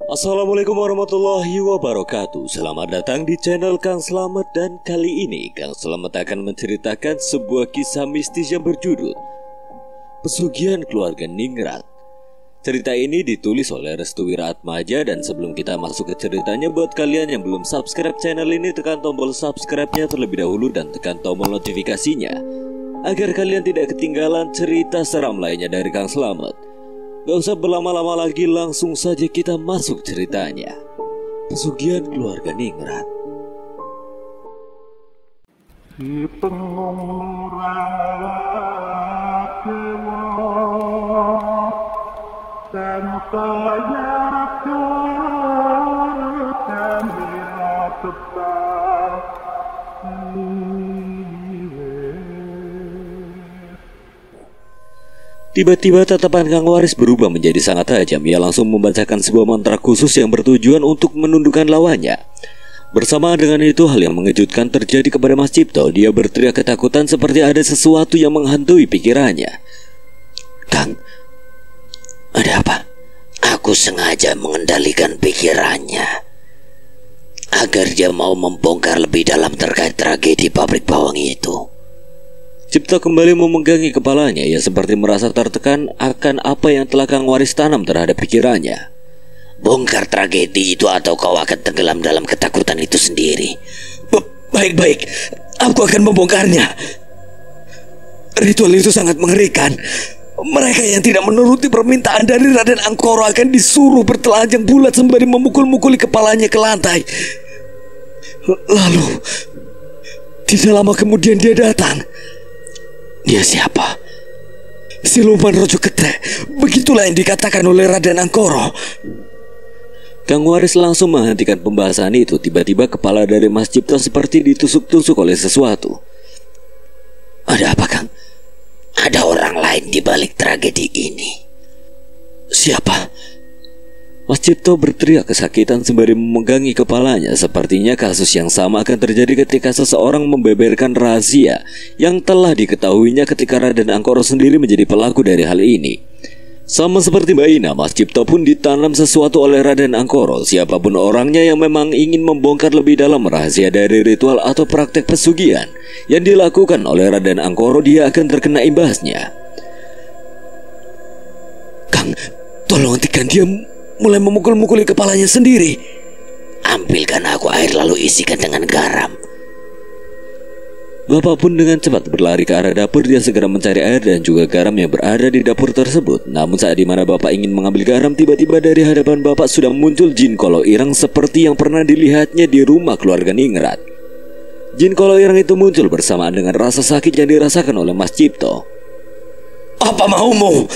Assalamualaikum warahmatullahi wabarakatuh. Selamat datang di channel Kang Slamet. Dan kali ini Kang Slamet akan menceritakan sebuah kisah mistis yang berjudul Pesugihan Keluarga Ningrat. Cerita ini ditulis oleh Restu Wiratmaja. Dan sebelum kita masuk ke ceritanya, buat kalian yang belum subscribe channel ini, tekan tombol subscribe-nya terlebih dahulu dan tekan tombol notifikasinya agar kalian tidak ketinggalan cerita seram lainnya dari Kang Slamet. Gak usah berlama-lama lagi, langsung saja kita masuk ceritanya. Pesugihan Keluarga Ningrat. Si pengurang dewa tanpanya kemira tetap. Tiba-tiba tatapan Kang Waris berubah menjadi sangat tajam. Ia langsung membacakan sebuah mantra khusus yang bertujuan untuk menundukkan lawannya. Bersamaan dengan itu, hal yang mengejutkan terjadi kepada Mas Cipto. Dia berteriak ketakutan seperti ada sesuatu yang menghantui pikirannya. Kang, ada apa? Aku sengaja mengendalikan pikirannya agar dia mau membongkar lebih dalam terkait tragedi pabrik bawang itu. Cipto kembali memegangi kepalanya. Ia seperti merasa tertekan akan apa yang telah Kang Waris tanam terhadap pikirannya. Bongkar tragedi itu atau kau akan tenggelam dalam ketakutan itu sendiri. Baik-baik, aku akan membongkarnya. Ritual itu sangat mengerikan. Mereka yang tidak menuruti permintaan dari Raden Angkoro akan disuruh bertelanjang bulat sembari memukul-mukuli kepalanya ke lantai. Lalu, tidak lama kemudian dia datang. Dia siapa? Siluman Rojo Ketrek. Begitulah yang dikatakan oleh Raden Angkoro. Kang Waris langsung menghentikan pembahasan itu. Tiba-tiba kepala dari Mas Cipto seperti ditusuk-tusuk oleh sesuatu. Ada apa, Kang? Ada orang lain di balik tragedi ini. Siapa? Mas Cipto berteriak kesakitan sembari memegangi kepalanya. Sepertinya kasus yang sama akan terjadi ketika seseorang membeberkan rahasia yang telah diketahuinya ketika Raden Angkoro sendiri menjadi pelaku dari hal ini. Sama seperti Mbak Ina, Mas Cipto pun ditanam sesuatu oleh Raden Angkoro. Siapapun orangnya yang memang ingin membongkar lebih dalam rahasia dari ritual atau praktek pesugihan yang dilakukan oleh Raden Angkoro, dia akan terkena imbasnya. Kang, tolong hentikan dia mulai memukul-mukuli kepalanya sendiri. Ambilkan aku air lalu isikan dengan garam. Bapak pun dengan cepat berlari ke arah dapur. Dia segera mencari air dan juga garam yang berada di dapur tersebut. Namun saat dimana Bapak ingin mengambil garam, tiba-tiba dari hadapan Bapak sudah muncul jin kolo ireng seperti yang pernah dilihatnya di rumah keluarga Ningrat. Jin kolo ireng itu muncul bersamaan dengan rasa sakit yang dirasakan oleh Mas Cipto. Apa maumu?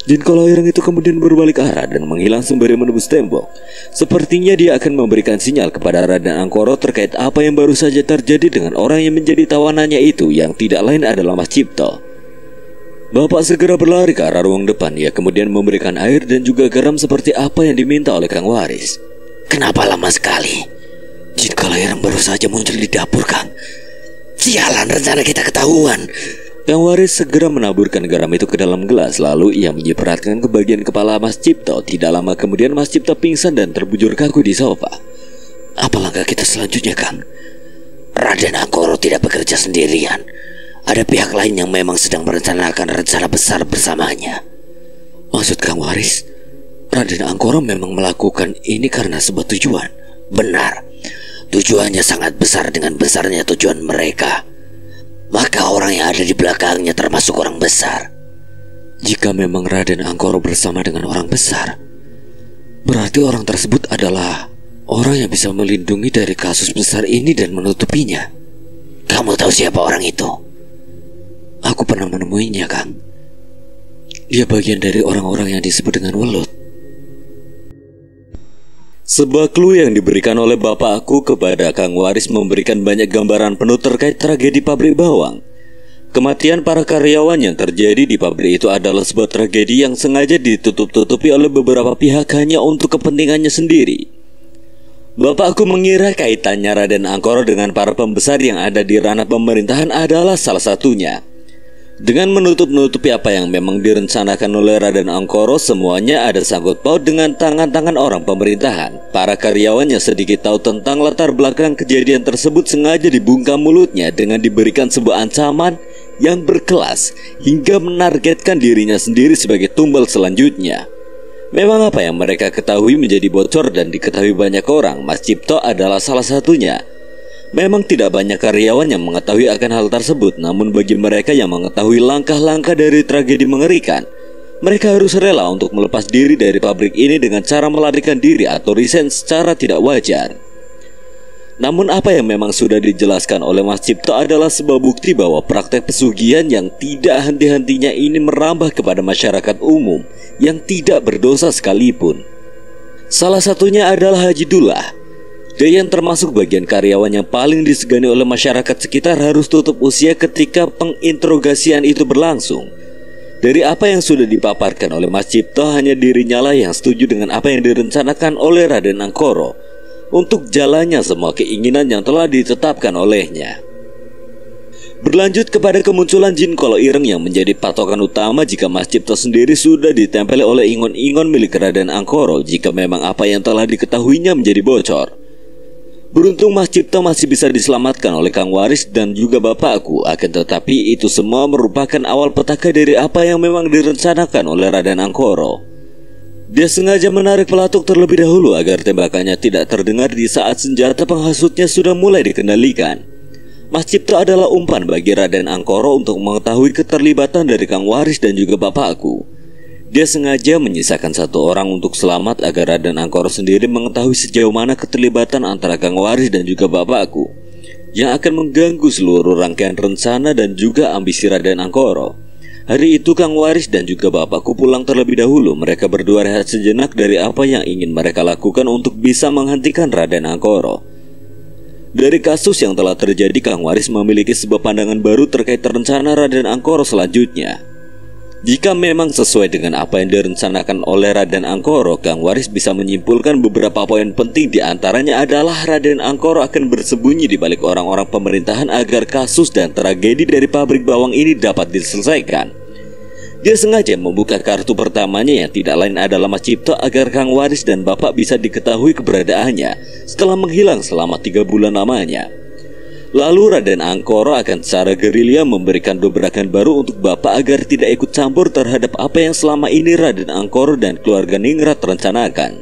Jin kolo ireng itu kemudian berbalik arah dan menghilang sembari menembus tembok. Sepertinya dia akan memberikan sinyal kepada Raden Angkoro terkait apa yang baru saja terjadi dengan orang yang menjadi tawanannya itu, yang tidak lain adalah Mas Cipto. Bapak segera berlari ke arah ruang depan. Ia kemudian memberikan air dan juga garam seperti apa yang diminta oleh Kang Waris. Kenapa lama sekali? Jin kolo ireng baru saja muncul di dapur, Kang. Sialan, rencana kita ketahuan. Kang Waris segera menaburkan garam itu ke dalam gelas. Lalu ia menyiperatkan ke bagian kepala Mas Cipto. Tidak lama kemudian Mas Cipto pingsan dan terbujur kaku di sofa. Apa langkah kita selanjutnya, Kang? Raden Angkoro tidak bekerja sendirian. Ada pihak lain yang memang sedang merencanakan rencana besar bersamanya. Maksud Kang Waris, Raden Angkoro memang melakukan ini karena sebuah tujuan? Benar. Tujuannya sangat besar dengan besarnya tujuan mereka. Maka orang yang ada di belakangnya termasuk orang besar. Jika memang Raden Angkoro bersama dengan orang besar, berarti orang tersebut adalah orang yang bisa melindungi dari kasus besar ini dan menutupinya. Kamu tahu siapa orang itu? Aku pernah menemuinya, Kang. Dia bagian dari orang-orang yang disebut dengan welut. Sebuah clue yang diberikan oleh bapakku kepada Kang Waris memberikan banyak gambaran penuh terkait tragedi pabrik bawang. Kematian para karyawan yang terjadi di pabrik itu adalah sebuah tragedi yang sengaja ditutup-tutupi oleh beberapa pihak hanya untuk kepentingannya sendiri. Bapakku mengira kaitannya Raden Angkoro dengan para pembesar yang ada di ranah pemerintahan adalah salah satunya. Dengan menutup-nutupi apa yang memang direncanakan oleh Raden Angkoro, semuanya ada sangkut paut dengan tangan-tangan orang pemerintahan. Para karyawan yang sedikit tahu tentang latar belakang kejadian tersebut sengaja dibungkam mulutnya dengan diberikan sebuah ancaman yang berkelas hingga menargetkan dirinya sendiri sebagai tumbal selanjutnya. Memang apa yang mereka ketahui menjadi bocor dan diketahui banyak orang. Mas Cipto adalah salah satunya. Memang tidak banyak karyawan yang mengetahui akan hal tersebut, namun bagi mereka yang mengetahui langkah-langkah dari tragedi mengerikan, mereka harus rela untuk melepas diri dari pabrik ini dengan cara melarikan diri atau resign secara tidak wajar. Namun apa yang memang sudah dijelaskan oleh Mas Cipto adalah sebuah bukti bahwa praktek pesugihan yang tidak henti-hentinya ini merambah kepada masyarakat umum yang tidak berdosa sekalipun. Salah satunya adalah Haji Dullah. Dia yang termasuk bagian karyawan yang paling disegani oleh masyarakat sekitar harus tutup usia ketika penginterogasian itu berlangsung. Dari apa yang sudah dipaparkan oleh Mas Cipto, hanya dirinya lah yang setuju dengan apa yang direncanakan oleh Raden Angkoro untuk jalannya semua keinginan yang telah ditetapkan olehnya. Berlanjut kepada kemunculan jin Kolo Ireng yang menjadi patokan utama jika Mas Cipto sendiri sudah ditempeli oleh ingon-ingon milik Raden Angkoro jika memang apa yang telah diketahuinya menjadi bocor. Beruntung Mas Cipto masih bisa diselamatkan oleh Kang Waris dan juga bapakku. Akan tetapi itu semua merupakan awal petaka dari apa yang memang direncanakan oleh Raden Angkoro. Dia sengaja menarik pelatuk terlebih dahulu agar tembakannya tidak terdengar di saat senjata penghasutnya sudah mulai dikendalikan. Mas Cipto adalah umpan bagi Raden Angkoro untuk mengetahui keterlibatan dari Kang Waris dan juga bapakku. Dia sengaja menyisakan satu orang untuk selamat agar Raden Angkoro sendiri mengetahui sejauh mana keterlibatan antara Kang Waris dan juga bapakku yang akan mengganggu seluruh rangkaian rencana dan juga ambisi Raden Angkoro. Hari itu Kang Waris dan juga bapakku pulang terlebih dahulu. Mereka berdua rehat sejenak dari apa yang ingin mereka lakukan untuk bisa menghentikan Raden Angkoro. Dari kasus yang telah terjadi, Kang Waris memiliki sebuah pandangan baru terkait rencana Raden Angkoro selanjutnya. Jika memang sesuai dengan apa yang direncanakan oleh Raden Angkoro, Kang Waris bisa menyimpulkan beberapa poin penting. Di antaranya adalah Raden Angkoro akan bersembunyi di balik orang-orang pemerintahan agar kasus dan tragedi dari pabrik bawang ini dapat diselesaikan. Dia sengaja membuka kartu pertamanya yang tidak lain adalah Mas Cipto agar Kang Waris dan bapak bisa diketahui keberadaannya setelah menghilang selama 3 bulan lamanya. Lalu Raden Angkoro akan secara gerilya memberikan dobrakan baru untuk bapak agar tidak ikut campur terhadap apa yang selama ini Raden Angkoro dan keluarga Ningrat rencanakan.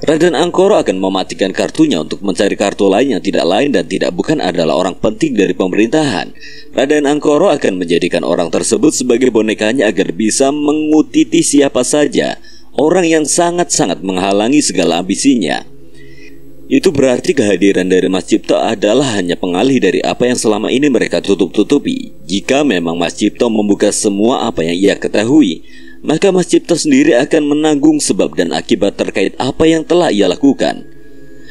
Raden Angkoro akan mematikan kartunya untuk mencari kartu lain yang tidak lain dan tidak bukan adalah orang penting dari pemerintahan. Raden Angkoro akan menjadikan orang tersebut sebagai bonekanya agar bisa mengutiti siapa saja orang yang sangat-sangat menghalangi segala ambisinya. Itu berarti kehadiran dari Mas Cipto adalah hanya pengalih dari apa yang selama ini mereka tutup-tutupi. Jika memang Mas Cipto membuka semua apa yang ia ketahui, maka Mas Cipto sendiri akan menanggung sebab dan akibat terkait apa yang telah ia lakukan.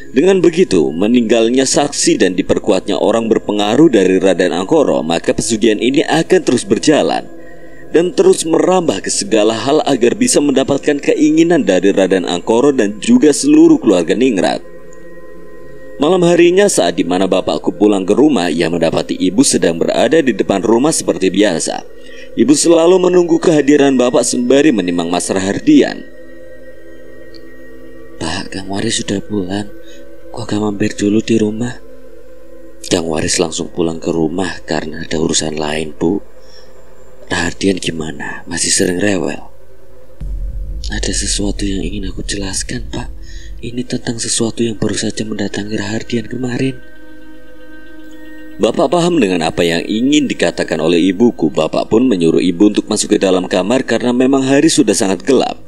Dengan begitu, meninggalnya saksi dan diperkuatnya orang berpengaruh dari Raden Angkoro, maka pesugihan ini akan terus berjalan dan terus merambah ke segala hal agar bisa mendapatkan keinginan dari Raden Angkoro dan juga seluruh keluarga Ningrat. Malam harinya saat dimana bapakku pulang ke rumah, ia mendapati ibu sedang berada di depan rumah seperti biasa. Ibu selalu menunggu kehadiran bapak sembari menimang Mas Rahardian. Pak, Kang Waris sudah pulang. Kok gak mampir dulu di rumah? Kang Waris langsung pulang ke rumah karena ada urusan lain, Bu. Rahardian gimana? Masih sering rewel? Ada sesuatu yang ingin aku jelaskan, Pak. Ini tentang sesuatu yang baru saja mendatangi Rahardian kemarin. Bapak paham dengan apa yang ingin dikatakan oleh ibuku. Bapak pun menyuruh ibu untuk masuk ke dalam kamar karena memang hari sudah sangat gelap.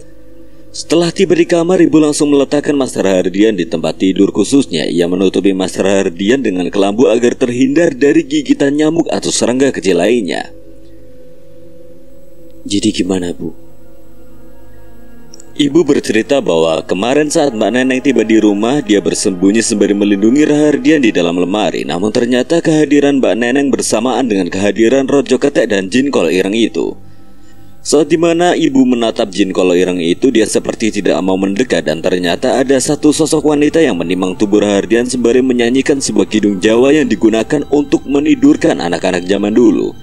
Setelah tiba di kamar, ibu langsung meletakkan Mas Rahardian di tempat tidur khususnya. Ia menutupi Mas Rahardian dengan kelambu agar terhindar dari gigitan nyamuk atau serangga kecil lainnya. Jadi gimana, Bu? Ibu bercerita bahwa kemarin saat Mbak Neneng tiba di rumah, dia bersembunyi sembari melindungi Rahardian di dalam lemari. Namun ternyata kehadiran Mbak Neneng bersamaan dengan kehadiran Rojo Ketek dan Jin Kolo Ireng itu. Saat dimana ibu menatap Jin Kolo Ireng itu, dia seperti tidak mau mendekat dan ternyata ada satu sosok wanita yang menimang tubuh Rahardian sembari menyanyikan sebuah kidung Jawa yang digunakan untuk menidurkan anak-anak zaman dulu.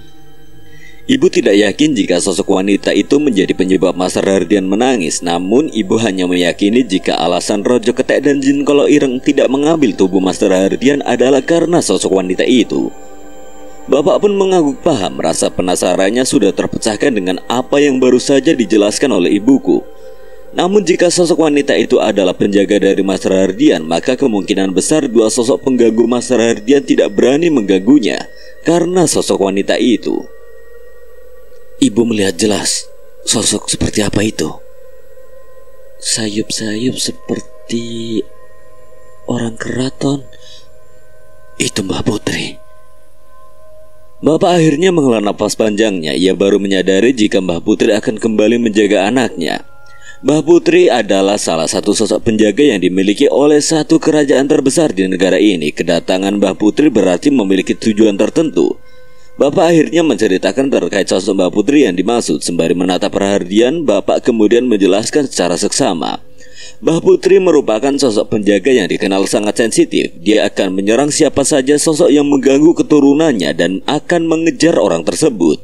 Ibu tidak yakin jika sosok wanita itu menjadi penyebab Mas Rahardian menangis. Namun ibu hanya meyakini jika alasan Rojo Ketek dan Jin Kolo Ireng tidak mengambil tubuh Mas Rahardian adalah karena sosok wanita itu. Bapak pun mengangguk paham, rasa penasarannya sudah terpecahkan dengan apa yang baru saja dijelaskan oleh ibuku. Namun jika sosok wanita itu adalah penjaga dari Mas Rahardian, maka kemungkinan besar dua sosok pengganggu Mas Rahardian tidak berani mengganggunya karena sosok wanita itu. Ibu melihat jelas sosok seperti apa itu. Sayup-sayup seperti orang keraton. Itu Mbak Putri. Bapak akhirnya menghela napas panjangnya. Ia baru menyadari jika Mbah Putri akan kembali menjaga anaknya. Mbah Putri adalah salah satu sosok penjaga yang dimiliki oleh satu kerajaan terbesar di negara ini. Kedatangan Mbah Putri berarti memiliki tujuan tertentu. Bapak akhirnya menceritakan terkait sosok Mbah Putri yang dimaksud. Sembari menatap Rahardian, Bapak kemudian menjelaskan secara seksama. Mbah Putri merupakan sosok penjaga yang dikenal sangat sensitif. Dia akan menyerang siapa saja sosok yang mengganggu keturunannya dan akan mengejar orang tersebut.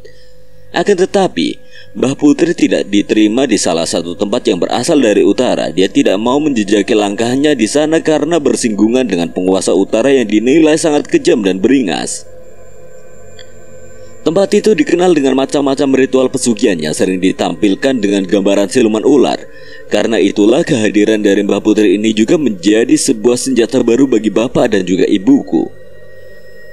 Akan tetapi, Mbah Putri tidak diterima di salah satu tempat yang berasal dari utara. Dia tidak mau menjejaki langkahnya di sana karena bersinggungan dengan penguasa utara yang dinilai sangat kejam dan beringas. Tempat itu dikenal dengan macam-macam ritual pesugihan yang sering ditampilkan dengan gambaran siluman ular. Karena itulah kehadiran dari Mbah Putri ini juga menjadi sebuah senjata baru bagi Bapak dan juga ibuku.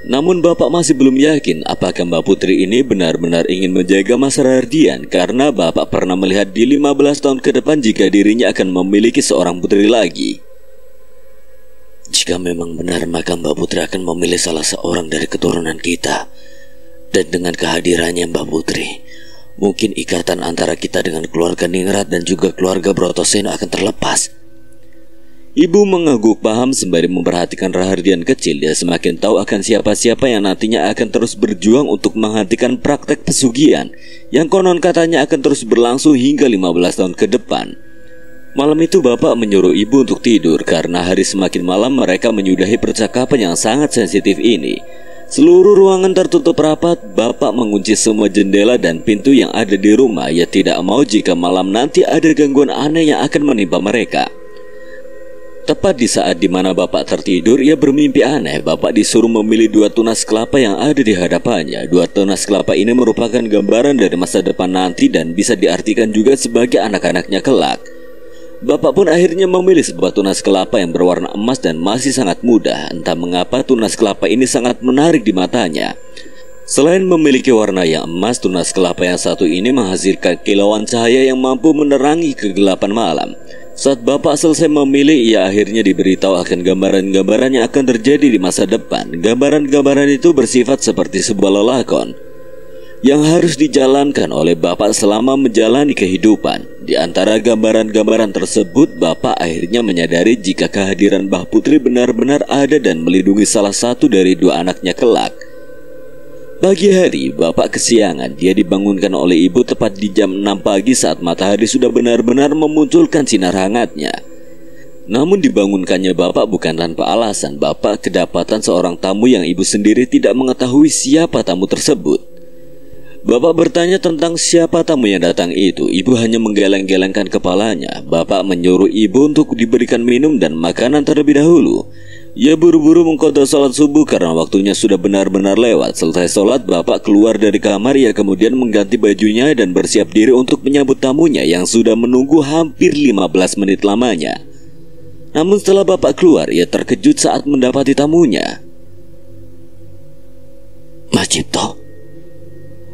Namun Bapak masih belum yakin apakah Mbah Putri ini benar-benar ingin menjaga Mas Rahardian, karena Bapak pernah melihat di 15 tahun ke depan jika dirinya akan memiliki seorang putri lagi. Jika memang benar, maka Mbak Putri akan memilih salah seorang dari keturunan kita. Dan dengan kehadirannya Mbak Putri, mungkin ikatan antara kita dengan keluarga Ningrat dan juga keluarga Brotoseno akan terlepas. Ibu mengangguk paham sembari memperhatikan Rahardian kecil. Dia semakin tahu akan siapa-siapa yang nantinya akan terus berjuang untuk menghentikan praktek pesugihan yang konon katanya akan terus berlangsung hingga 15 tahun ke depan. Malam itu Bapak menyuruh ibu untuk tidur karena hari semakin malam mereka menyudahi percakapan yang sangat sensitif ini. Seluruh ruangan tertutup rapat. Bapak mengunci semua jendela dan pintu yang ada di rumah. Ia tidak mau jika malam nanti ada gangguan aneh yang akan menimpa mereka. Tepat di saat dimana Bapak tertidur, ia bermimpi aneh. Bapak disuruh memilih 2 tunas kelapa yang ada di hadapannya. 2 tunas kelapa ini merupakan gambaran dari masa depan nanti dan bisa diartikan juga sebagai anak-anaknya kelak. Bapak pun akhirnya memilih sebuah tunas kelapa yang berwarna emas dan masih sangat muda. Entah mengapa tunas kelapa ini sangat menarik di matanya. Selain memiliki warna yang emas, tunas kelapa yang satu ini menghasilkan kilauan cahaya yang mampu menerangi kegelapan malam. Saat Bapak selesai memilih, ia akhirnya diberitahu akan gambaran-gambaran yang akan terjadi di masa depan. Gambaran-gambaran itu bersifat seperti sebuah lelakon yang harus dijalankan oleh Bapak selama menjalani kehidupan. Di antara gambaran-gambaran tersebut, Bapak akhirnya menyadari jika kehadiran Mbah Putri benar-benar ada dan melindungi salah satu dari 2 anaknya kelak. Pagi hari, Bapak kesiangan. Dia dibangunkan oleh ibu tepat di jam 6 pagi saat matahari sudah benar-benar memunculkan sinar hangatnya. Namun dibangunkannya Bapak bukan tanpa alasan. Bapak kedapatan seorang tamu yang ibu sendiri tidak mengetahui siapa tamu tersebut. Bapak bertanya tentang siapa tamu yang datang itu. Ibu hanya menggeleng-gelengkan kepalanya. Bapak menyuruh ibu untuk diberikan minum dan makanan terlebih dahulu. Ia buru-buru mengqadha sholat subuh karena waktunya sudah benar-benar lewat. Selesai sholat, Bapak keluar dari kamar. Ia kemudian mengganti bajunya dan bersiap diri untuk menyambut tamunya yang sudah menunggu hampir 15 menit lamanya. Namun setelah Bapak keluar, ia terkejut saat mendapati tamunya. Mas Cipto.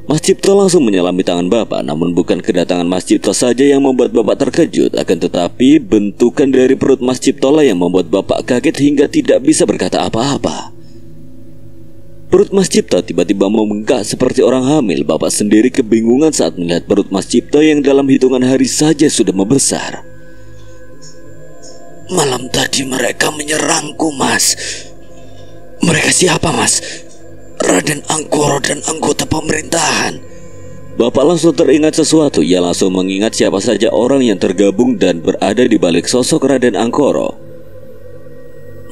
Mas Cipto langsung menyelami tangan Bapak. Namun bukan kedatangan Mas Cipto saja yang membuat Bapak terkejut, akan tetapi bentukan dari perut Mas Cipto lah yang membuat Bapak kaget hingga tidak bisa berkata apa-apa. Perut Mas Cipto tiba-tiba membengkak seperti orang hamil. Bapak sendiri kebingungan saat melihat perut Mas Cipto yang dalam hitungan hari saja sudah membesar. Malam tadi mereka menyerangku, Mas. Mereka siapa, Mas? Raden Angkoro dan anggota pemerintahan. Bapak langsung teringat sesuatu. Ia langsung mengingat siapa saja orang yang tergabung dan berada di balik sosok Raden Angkoro.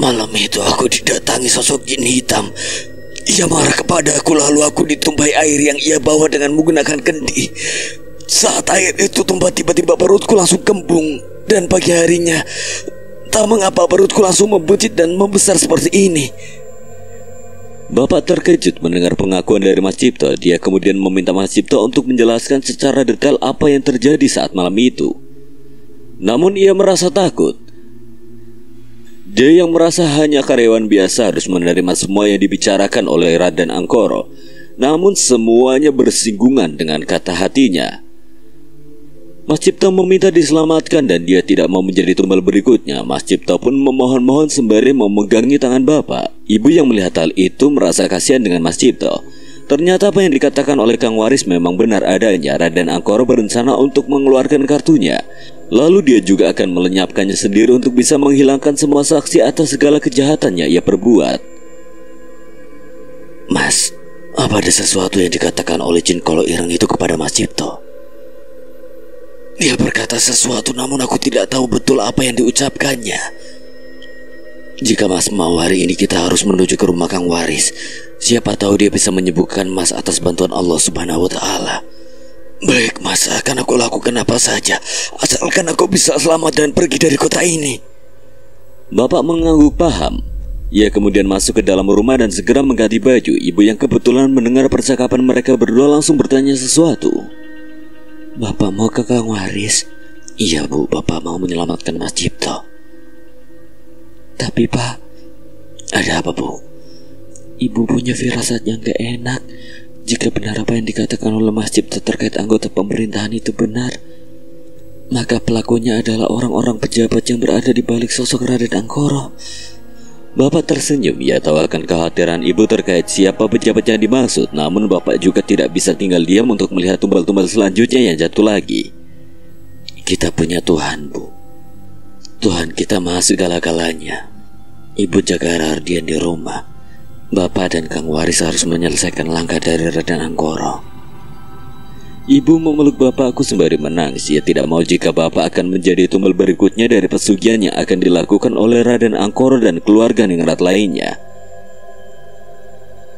Malam itu aku didatangi sosok jin hitam Ia marah kepadaku, lalu aku ditumpahi air yang ia bawa dengan menggunakan kendi. Saat air itu tumpah, tiba-tiba perutku langsung kembung. Dan pagi harinya, tak mengapa perutku langsung membuncit dan membesar seperti ini. Bapak terkejut mendengar pengakuan dari Mas Cipto. Dia kemudian meminta Mas Cipto untuk menjelaskan secara detail apa yang terjadi saat malam itu. Namun ia merasa takut. Dia yang merasa hanya karyawan biasa harus menerima semua yang dibicarakan oleh Raden Angkoro. Namun semuanya bersinggungan dengan kata hatinya. Mas Cipto meminta diselamatkan dan dia tidak mau menjadi tumbal berikutnya. Mas Cipto pun memohon-mohon sembari memegangi tangan bapak. Ibu yang melihat hal itu merasa kasihan dengan Mas Cipto. Ternyata apa yang dikatakan oleh Kang Waris memang benar adanya. Raden Angkoro berencana untuk mengeluarkan kartunya. Lalu dia juga akan melenyapkannya sendiri untuk bisa menghilangkan semua saksi atas segala kejahatan yang ia perbuat. Mas, apa ada sesuatu yang dikatakan oleh Jin Kolo Ireng itu kepada Mas Cipto? Dia berkata sesuatu, namun aku tidak tahu betul apa yang diucapkannya. Jika Mas mau, hari ini kita harus menuju ke rumah Kang Waris. Siapa tahu dia bisa menyembuhkan Mas atas bantuan Allah Subhanahu wa Ta'ala. Baik Mas, akan aku lakukan apa saja, asalkan aku bisa selamat dan pergi dari kota ini. Bapak mengangguk paham. Ia kemudian masuk ke dalam rumah dan segera mengganti baju. Ibu yang kebetulan mendengar percakapan mereka berdua langsung bertanya sesuatu. Bapak mau ke Kang Waris? Iya Bu, Bapak mau menyelamatkan Mas Cipto. Tapi Pak, ada apa Bu? Ibu punya firasat yang gak enak. Jika benar apa yang dikatakan oleh Mas Cipto terkait anggota pemerintahan itu benar, maka pelakunya adalah orang-orang pejabat yang berada di balik sosok Raden Angkoro. Bapak tersenyum. Ia tahu akan kekhawatiran ibu terkait siapa pejabat yang dimaksud. Namun bapak juga tidak bisa tinggal diam untuk melihat tumbal-tumbal selanjutnya yang jatuh lagi. Kita punya Tuhan Bu. Tuhan kita maha segala-galanya. Ibu jaga Rahardian di rumah. Bapak dan Kang Waris harus menyelesaikan langkah dari Raden Angkoro. Ibu memeluk bapakku sembari menangis. Ia tidak mau jika bapak akan menjadi tumbal berikutnya dari pesugihan yang akan dilakukan oleh Raden Angkoro dan keluarga ningrat lainnya.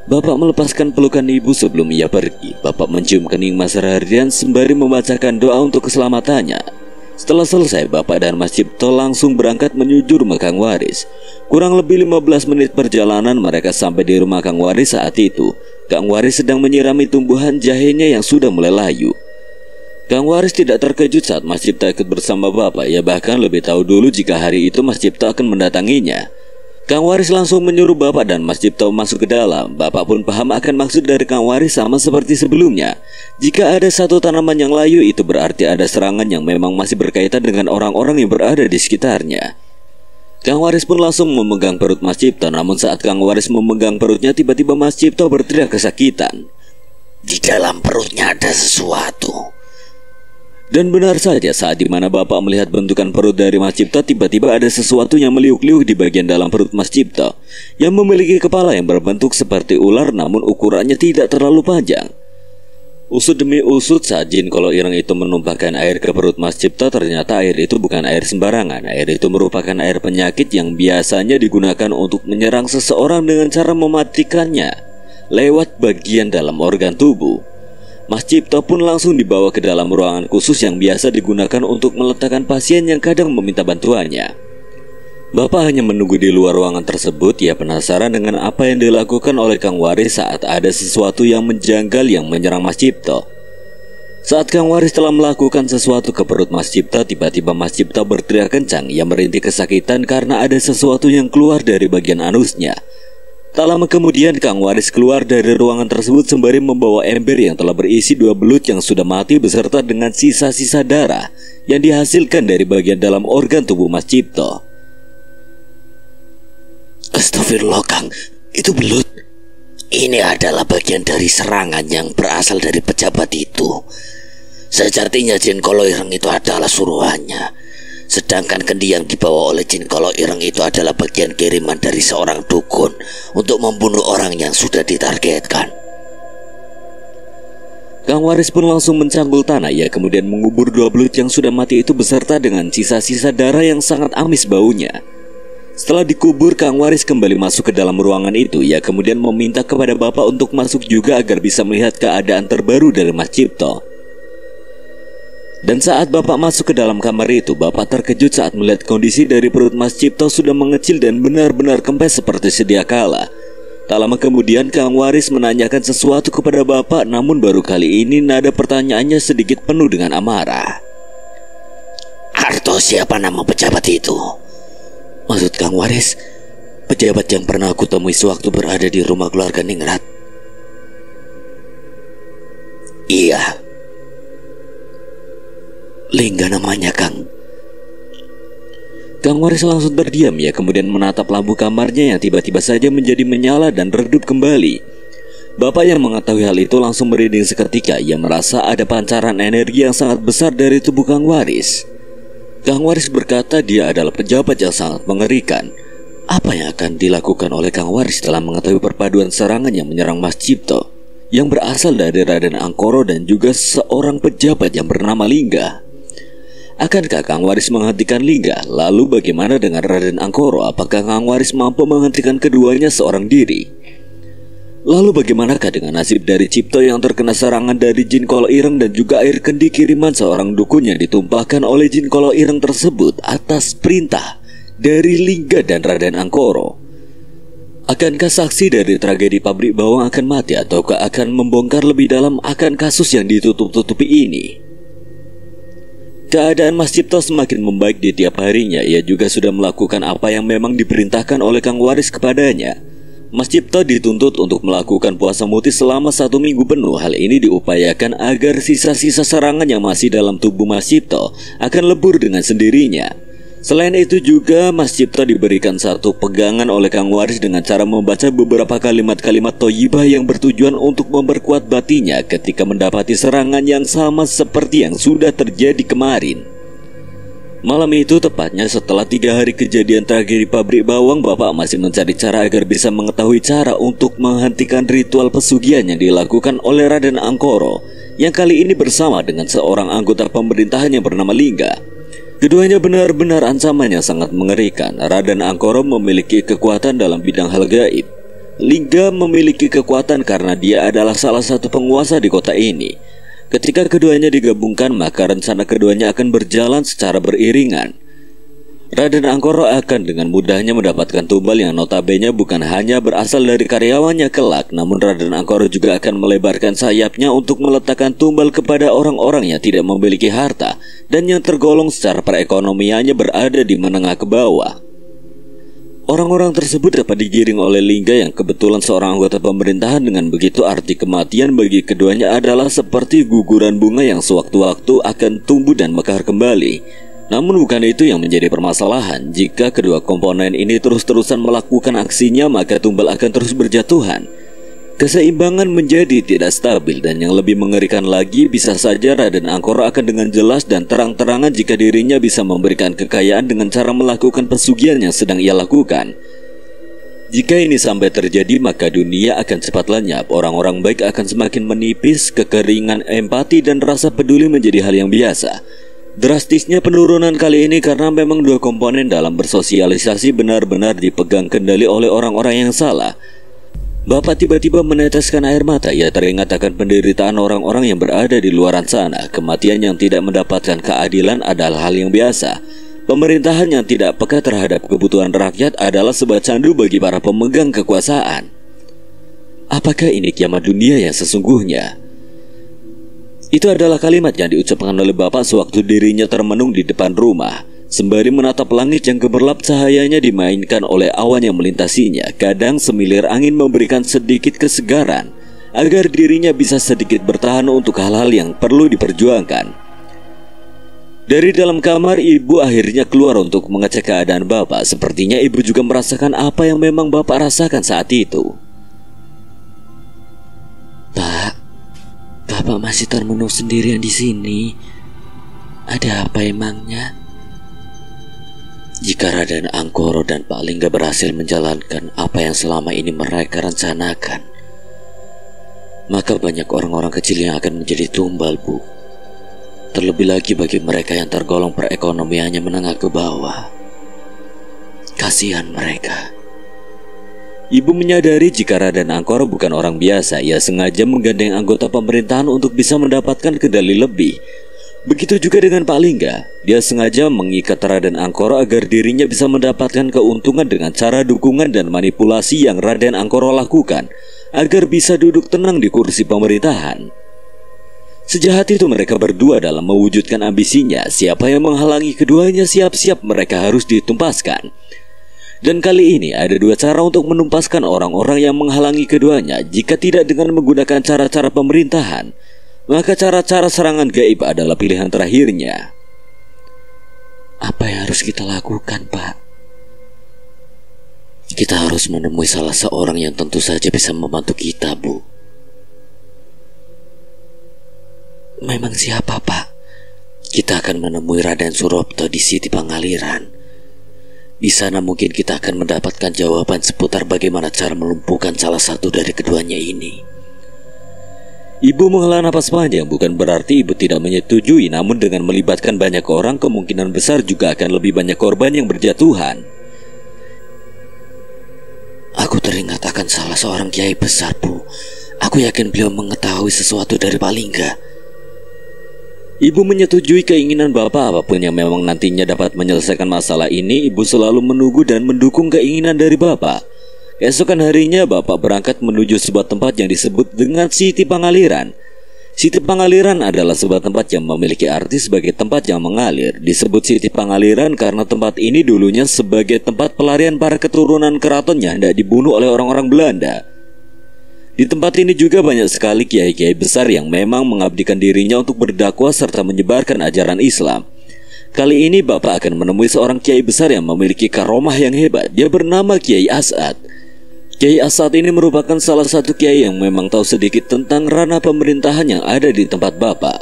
Bapak melepaskan pelukan ibu sebelum ia pergi. Bapak mencium kening Mas Rahardian sembari membacakan doa untuk keselamatannya. Setelah selesai, bapak dan Mas Cipto langsung berangkat menuju rumah Kang Waris. Kurang lebih 15 menit perjalanan mereka sampai di rumah Kang Waris. Saat itu Kang Waris sedang menyirami tumbuhan jahenya yang sudah mulai layu. Kang Waris tidak terkejut saat Mas Cipto ikut bersama bapak. Ia bahkan lebih tahu dulu jika hari itu Mas Cipto akan mendatanginya. Kang Waris langsung menyuruh bapak dan Mas Cipto masuk ke dalam. Bapak pun paham akan maksud dari Kang Waris sama seperti sebelumnya. Jika ada satu tanaman yang layu, itu berarti ada serangan yang memang masih berkaitan dengan orang-orang yang berada di sekitarnya. Kang Waris pun langsung memegang perut Mas Cipto. Namun saat Kang Waris memegang perutnya, tiba-tiba Mas Cipto berteriak kesakitan. Di dalam perutnya ada sesuatu. Dan benar saja, saat dimana bapak melihat bentukan perut dari Mas Cipto, tiba-tiba ada sesuatu yang meliuk-liuk di bagian dalam perut Mas Cipto, yang memiliki kepala yang berbentuk seperti ular namun ukurannya tidak terlalu panjang. Usut demi usut, saat Jin Kolo Ireng itu menumpahkan air ke perut Mas Cipto, ternyata air itu bukan air sembarangan. Air itu merupakan air penyakit yang biasanya digunakan untuk menyerang seseorang dengan cara mematikannya lewat bagian dalam organ tubuh. Mas Cipto pun langsung dibawa ke dalam ruangan khusus yang biasa digunakan untuk meletakkan pasien yang kadang meminta bantuannya. Bapak hanya menunggu di luar ruangan tersebut. Ia penasaran dengan apa yang dilakukan oleh Kang Waris saat ada sesuatu yang menjanggal yang menyerang Mas Cipto. Saat Kang Waris telah melakukan sesuatu ke perut Mas Cipto, tiba-tiba Mas Cipto berteriak kencang. Ia merintih kesakitan karena ada sesuatu yang keluar dari bagian anusnya. Tak lama kemudian Kang Waris keluar dari ruangan tersebut sembari membawa ember yang telah berisi 2 belut yang sudah mati beserta dengan sisa-sisa darah yang dihasilkan dari bagian dalam organ tubuh Mas Cipto. Astagfirullah Kang, itu belut. Ini adalah bagian dari serangan yang berasal dari pejabat itu. Sejatinya Jin Kolo Ireng itu adalah suruhannya. Sedangkan kendi yang dibawa oleh Jin Kolo Ireng itu adalah bagian kiriman dari seorang dukun untuk membunuh orang yang sudah ditargetkan. Kang Waris pun langsung mencangkul tanah. Ia kemudian mengubur 2 belut yang sudah mati itu beserta dengan sisa-sisa darah yang sangat amis baunya. Setelah dikubur, Kang Waris kembali masuk ke dalam ruangan itu. Ia kemudian meminta kepada bapak untuk masuk juga agar bisa melihat keadaan terbaru dari Mas Cipto. Dan saat bapak masuk ke dalam kamar itu, bapak terkejut saat melihat kondisi dari perut Mas Cipto sudah mengecil dan benar-benar kempes seperti sedia kala. Tak lama kemudian Kang Waris menanyakan sesuatu kepada bapak, namun baru kali ini nada pertanyaannya sedikit penuh dengan amarah. Arto, siapa nama pejabat itu? Maksud Kang Waris, pejabat yang pernah aku temui sewaktu berada di rumah keluarga Ningrat? Iya. Lingga namanya, Kang. Kang Waris langsung terdiam. Ya, kemudian menatap lampu kamarnya yang tiba-tiba saja menjadi menyala dan redup kembali. Bapak yang mengetahui hal itu langsung merinding seketika. Ia merasa ada pancaran energi yang sangat besar dari tubuh Kang Waris. Kang Waris berkata dia adalah pejabat yang sangat mengerikan. Apa yang akan dilakukan oleh Kang Waris setelah mengetahui perpaduan serangan yang menyerang Mas Cipto, yang berasal dari Raden Angkoro dan juga seorang pejabat yang bernama Lingga? Akankah Kang Waris menghentikan Lingga? Lalu bagaimana dengan Raden Angkoro? Apakah Kang Waris mampu menghentikan keduanya seorang diri? Lalu bagaimanakah dengan nasib dari Cipto yang terkena serangan dari Jin Kolo Ireng dan juga air kendi kiriman seorang dukun yang ditumpahkan oleh Jin Kolo Ireng tersebut atas perintah dari Lingga dan Raden Angkoro? Akankah saksi dari tragedi pabrik bawang akan mati ataukah akan membongkar lebih dalam akan kasus yang ditutup-tutupi ini? Keadaan Mas Cipto semakin membaik di tiap harinya. Ia juga sudah melakukan apa yang memang diperintahkan oleh Kang Waris kepadanya. Mas Cipto dituntut untuk melakukan puasa muti selama 1 minggu penuh. Hal ini diupayakan agar sisa-sisa serangan yang masih dalam tubuh Mas Cipto akan lebur dengan sendirinya. Selain itu juga Mas Cipto diberikan satu pegangan oleh Kang Waris dengan cara membaca beberapa kalimat-kalimat thayyibah yang bertujuan untuk memperkuat batinnya ketika mendapati serangan yang sama seperti yang sudah terjadi kemarin. Malam itu, tepatnya setelah 3 hari kejadian tragedi pabrik bawang, bapak masih mencari cara agar bisa mengetahui cara untuk menghentikan ritual pesugihan yang dilakukan oleh Raden Angkoro, yang kali ini bersama dengan seorang anggota pemerintahan yang bernama Lingga. Keduanya benar-benar ancamannya sangat mengerikan. Raden Angkoro memiliki kekuatan dalam bidang hal gaib. Lingga memiliki kekuatan karena dia adalah salah satu penguasa di kota ini. Ketika keduanya digabungkan, maka rencana keduanya akan berjalan secara beriringan. Raden Angkoro akan dengan mudahnya mendapatkan tumbal yang notabene bukan hanya berasal dari karyawannya kelak, namun Raden Angkoro juga akan melebarkan sayapnya untuk meletakkan tumbal kepada orang-orang yang tidak memiliki harta dan yang tergolong secara perekonomiannya berada di menengah ke bawah. Orang-orang tersebut dapat digiring oleh Lingga yang kebetulan seorang anggota pemerintahan. Dengan begitu, arti kematian bagi keduanya adalah seperti guguran bunga yang sewaktu-waktu akan tumbuh dan mekar kembali. Namun bukan itu yang menjadi permasalahan. Jika kedua komponen ini terus-terusan melakukan aksinya, maka tumbal akan terus berjatuhan. Keseimbangan menjadi tidak stabil, dan yang lebih mengerikan lagi, bisa saja Raden Angkoro akan dengan jelas dan terang-terangan jika dirinya bisa memberikan kekayaan dengan cara melakukan pesugihan yang sedang ia lakukan. Jika ini sampai terjadi, maka dunia akan cepat lenyap. Orang-orang baik akan semakin menipis, kekeringan empati dan rasa peduli menjadi hal yang biasa. Drastisnya penurunan kali ini karena memang dua komponen dalam bersosialisasi benar-benar dipegang kendali oleh orang-orang yang salah. Bapak tiba-tiba meneteskan air mata. Ia teringat akan penderitaan orang-orang yang berada di luaran sana. Kematian yang tidak mendapatkan keadilan adalah hal yang biasa. Pemerintahan yang tidak peka terhadap kebutuhan rakyat adalah sebuah candu bagi para pemegang kekuasaan. Apakah ini kiamat dunia yang sesungguhnya? Itu adalah kalimat yang diucapkan oleh bapak sewaktu dirinya termenung di depan rumah, sembari menatap langit yang gemerlap. Cahayanya dimainkan oleh awan yang melintasinya. Kadang semilir angin memberikan sedikit kesegaran agar dirinya bisa sedikit bertahan untuk hal-hal yang perlu diperjuangkan. Dari dalam kamar, ibu akhirnya keluar untuk mengecek keadaan bapak. Sepertinya ibu juga merasakan apa yang memang bapak rasakan saat itu. Pak, bapak masih termenung sendirian di sini. Ada apa emangnya? Jika Raden Angkoro dan Pak Lingga berhasil menjalankan apa yang selama ini mereka rencanakan, maka banyak orang-orang kecil yang akan menjadi tumbal, Bu. Terlebih lagi bagi mereka yang tergolong perekonomiannya menengah ke bawah. Kasihan mereka. Ibu menyadari jika Raden Angkoro bukan orang biasa. Ia sengaja menggandeng anggota pemerintahan untuk bisa mendapatkan kendali lebih. Begitu juga dengan Pak Lingga. Dia sengaja mengikat Raden Angkoro agar dirinya bisa mendapatkan keuntungan dengan cara dukungan dan manipulasi yang Raden Angkoro lakukan, agar bisa duduk tenang di kursi pemerintahan. Sejahat itu mereka berdua dalam mewujudkan ambisinya. Siapa yang menghalangi keduanya, siap-siap mereka harus ditumpaskan. Dan kali ini ada dua cara untuk menumpaskan orang-orang yang menghalangi keduanya. Jika tidak dengan menggunakan cara-cara pemerintahan, maka cara-cara serangan gaib adalah pilihan terakhirnya. Apa yang harus kita lakukan, Pak? Kita harus menemui salah seorang yang tentu saja bisa membantu kita, Bu. Memang siapa, Pak? Kita akan menemui Raden Surapto di Siti Pangaliran. Di sana mungkin kita akan mendapatkan jawaban seputar bagaimana cara melumpuhkan salah satu dari keduanya ini. Ibu menghela napas panjang. Bukan berarti ibu tidak menyetujui, namun dengan melibatkan banyak orang, kemungkinan besar juga akan lebih banyak korban yang berjatuhan. Aku teringat akan salah seorang kiai besar, Bu. Aku yakin beliau mengetahui sesuatu dari Pak Lingga. Ibu menyetujui keinginan bapak. Apapun yang memang nantinya dapat menyelesaikan masalah ini, ibu selalu menunggu dan mendukung keinginan dari bapak. Keesokan harinya bapak berangkat menuju sebuah tempat yang disebut dengan Siti Pangaliran. Siti Pangaliran adalah sebuah tempat yang memiliki arti sebagai tempat yang mengalir. Disebut Siti Pangaliran karena tempat ini dulunya sebagai tempat pelarian para keturunan keraton yang hendak dibunuh oleh orang-orang Belanda. Di tempat ini juga banyak sekali kiai-kiai besar yang memang mengabdikan dirinya untuk berdakwah serta menyebarkan ajaran Islam. Kali ini bapak akan menemui seorang kiai besar yang memiliki karomah yang hebat. Dia bernama Kiai As'ad. Kiai As'ad ini merupakan salah satu kiai yang memang tahu sedikit tentang ranah pemerintahan yang ada di tempat bapak.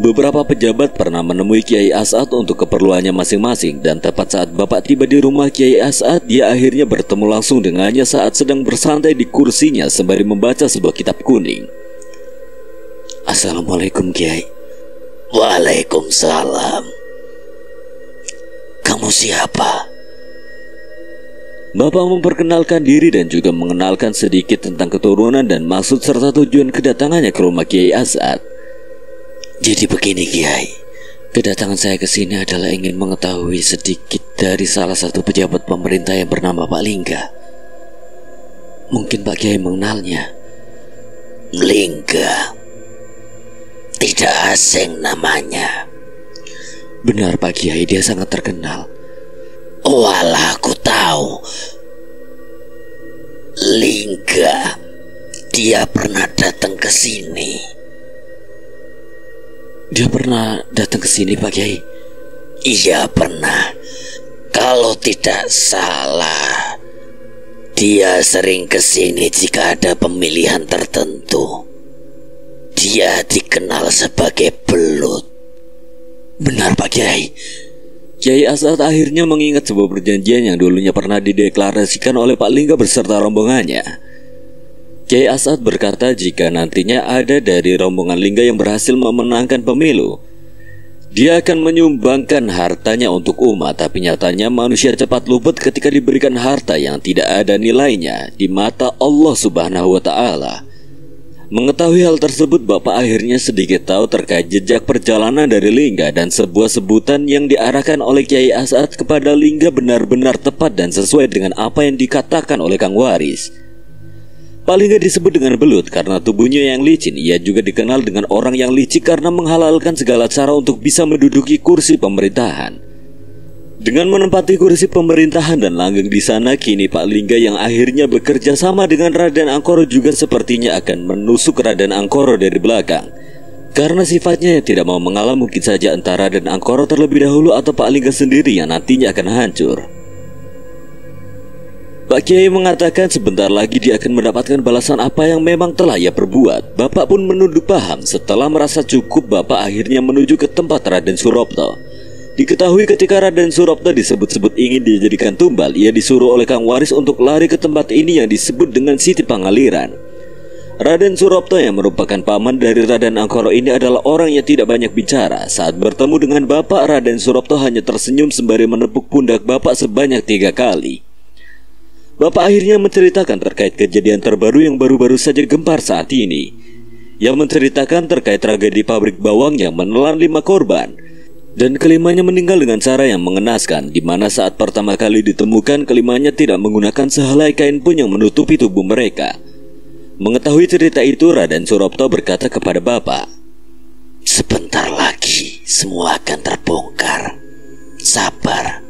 Beberapa pejabat pernah menemui Kiai As'ad untuk keperluannya masing-masing, dan tepat saat bapak tiba di rumah Kiai As'ad, dia akhirnya bertemu langsung dengannya saat sedang bersantai di kursinya sembari membaca sebuah kitab kuning. Assalamualaikum, Kiai. Waalaikumsalam. Kamu siapa? Bapak memperkenalkan diri dan juga mengenalkan sedikit tentang keturunan dan maksud serta tujuan kedatangannya ke rumah Kiai As'ad. Jadi begini, Kiai, kedatangan saya ke sini adalah ingin mengetahui sedikit dari salah satu pejabat pemerintah yang bernama Pak Lingga. Mungkin Pak Kiai mengenalnya. Lingga? Tidak asing namanya. Benar Pak Kiai, dia sangat terkenal. Walah, aku tahu. Lingga, dia pernah datang ke sini. Dia pernah datang ke sini, Pak Kiai? Iya, pernah. Kalau tidak salah, dia sering ke sini jika ada pemilihan tertentu. Dia dikenal sebagai belut. Benar, Pak Kiai. Kiai As'ad akhirnya mengingat sebuah perjanjian yang dulunya pernah dideklarasikan oleh Pak Lingga beserta rombongannya. Kiai As'ad berkata jika nantinya ada dari rombongan Lingga yang berhasil memenangkan pemilu, dia akan menyumbangkan hartanya untuk umat. Tapi nyatanya manusia cepat luput ketika diberikan harta yang tidak ada nilainya di mata Allah Subhanahu wa Ta'ala. Mengetahui hal tersebut, bapak akhirnya sedikit tahu terkait jejak perjalanan dari Lingga, dan sebuah sebutan yang diarahkan oleh Kiai As'ad kepada Lingga benar-benar tepat dan sesuai dengan apa yang dikatakan oleh Kang Waris. Pak Lingga disebut dengan belut karena tubuhnya yang licin. Ia juga dikenal dengan orang yang licik karena menghalalkan segala cara untuk bisa menduduki kursi pemerintahan. Dengan menempati kursi pemerintahan dan langgeng di sana, kini Pak Lingga yang akhirnya bekerja sama dengan Raden Angkoro juga sepertinya akan menusuk Raden Angkoro dari belakang. Karena sifatnya yang tidak mau mengalah, mungkin saja antara Raden Angkoro terlebih dahulu atau Pak Lingga sendiri yang nantinya akan hancur. Pak Kiai mengatakan sebentar lagi dia akan mendapatkan balasan apa yang memang telah ia perbuat. Bapak pun menunduk paham. Setelah merasa cukup, bapak akhirnya menuju ke tempat Raden Surapto. Diketahui ketika Raden Surapto disebut-sebut ingin dijadikan tumbal, ia disuruh oleh Kang Waris untuk lari ke tempat ini yang disebut dengan Siti Pangaliran. Raden Surapto yang merupakan paman dari Raden Angkoro ini adalah orang yang tidak banyak bicara. Saat bertemu dengan bapak, Raden Surapto hanya tersenyum sembari menepuk pundak bapak sebanyak 3 kali. Bapak akhirnya menceritakan terkait kejadian terbaru yang baru-baru saja gempar saat ini. Yang menceritakan terkait tragedi pabrik bawang yang menelan 5 korban. Dan kelimanya meninggal dengan cara yang mengenaskan, di mana saat pertama kali ditemukan kelimanya tidak menggunakan sehelai kain pun yang menutupi tubuh mereka. Mengetahui cerita itu, Raden Surapto berkata kepada bapak, "Sebentar lagi semua akan terbongkar. Sabar."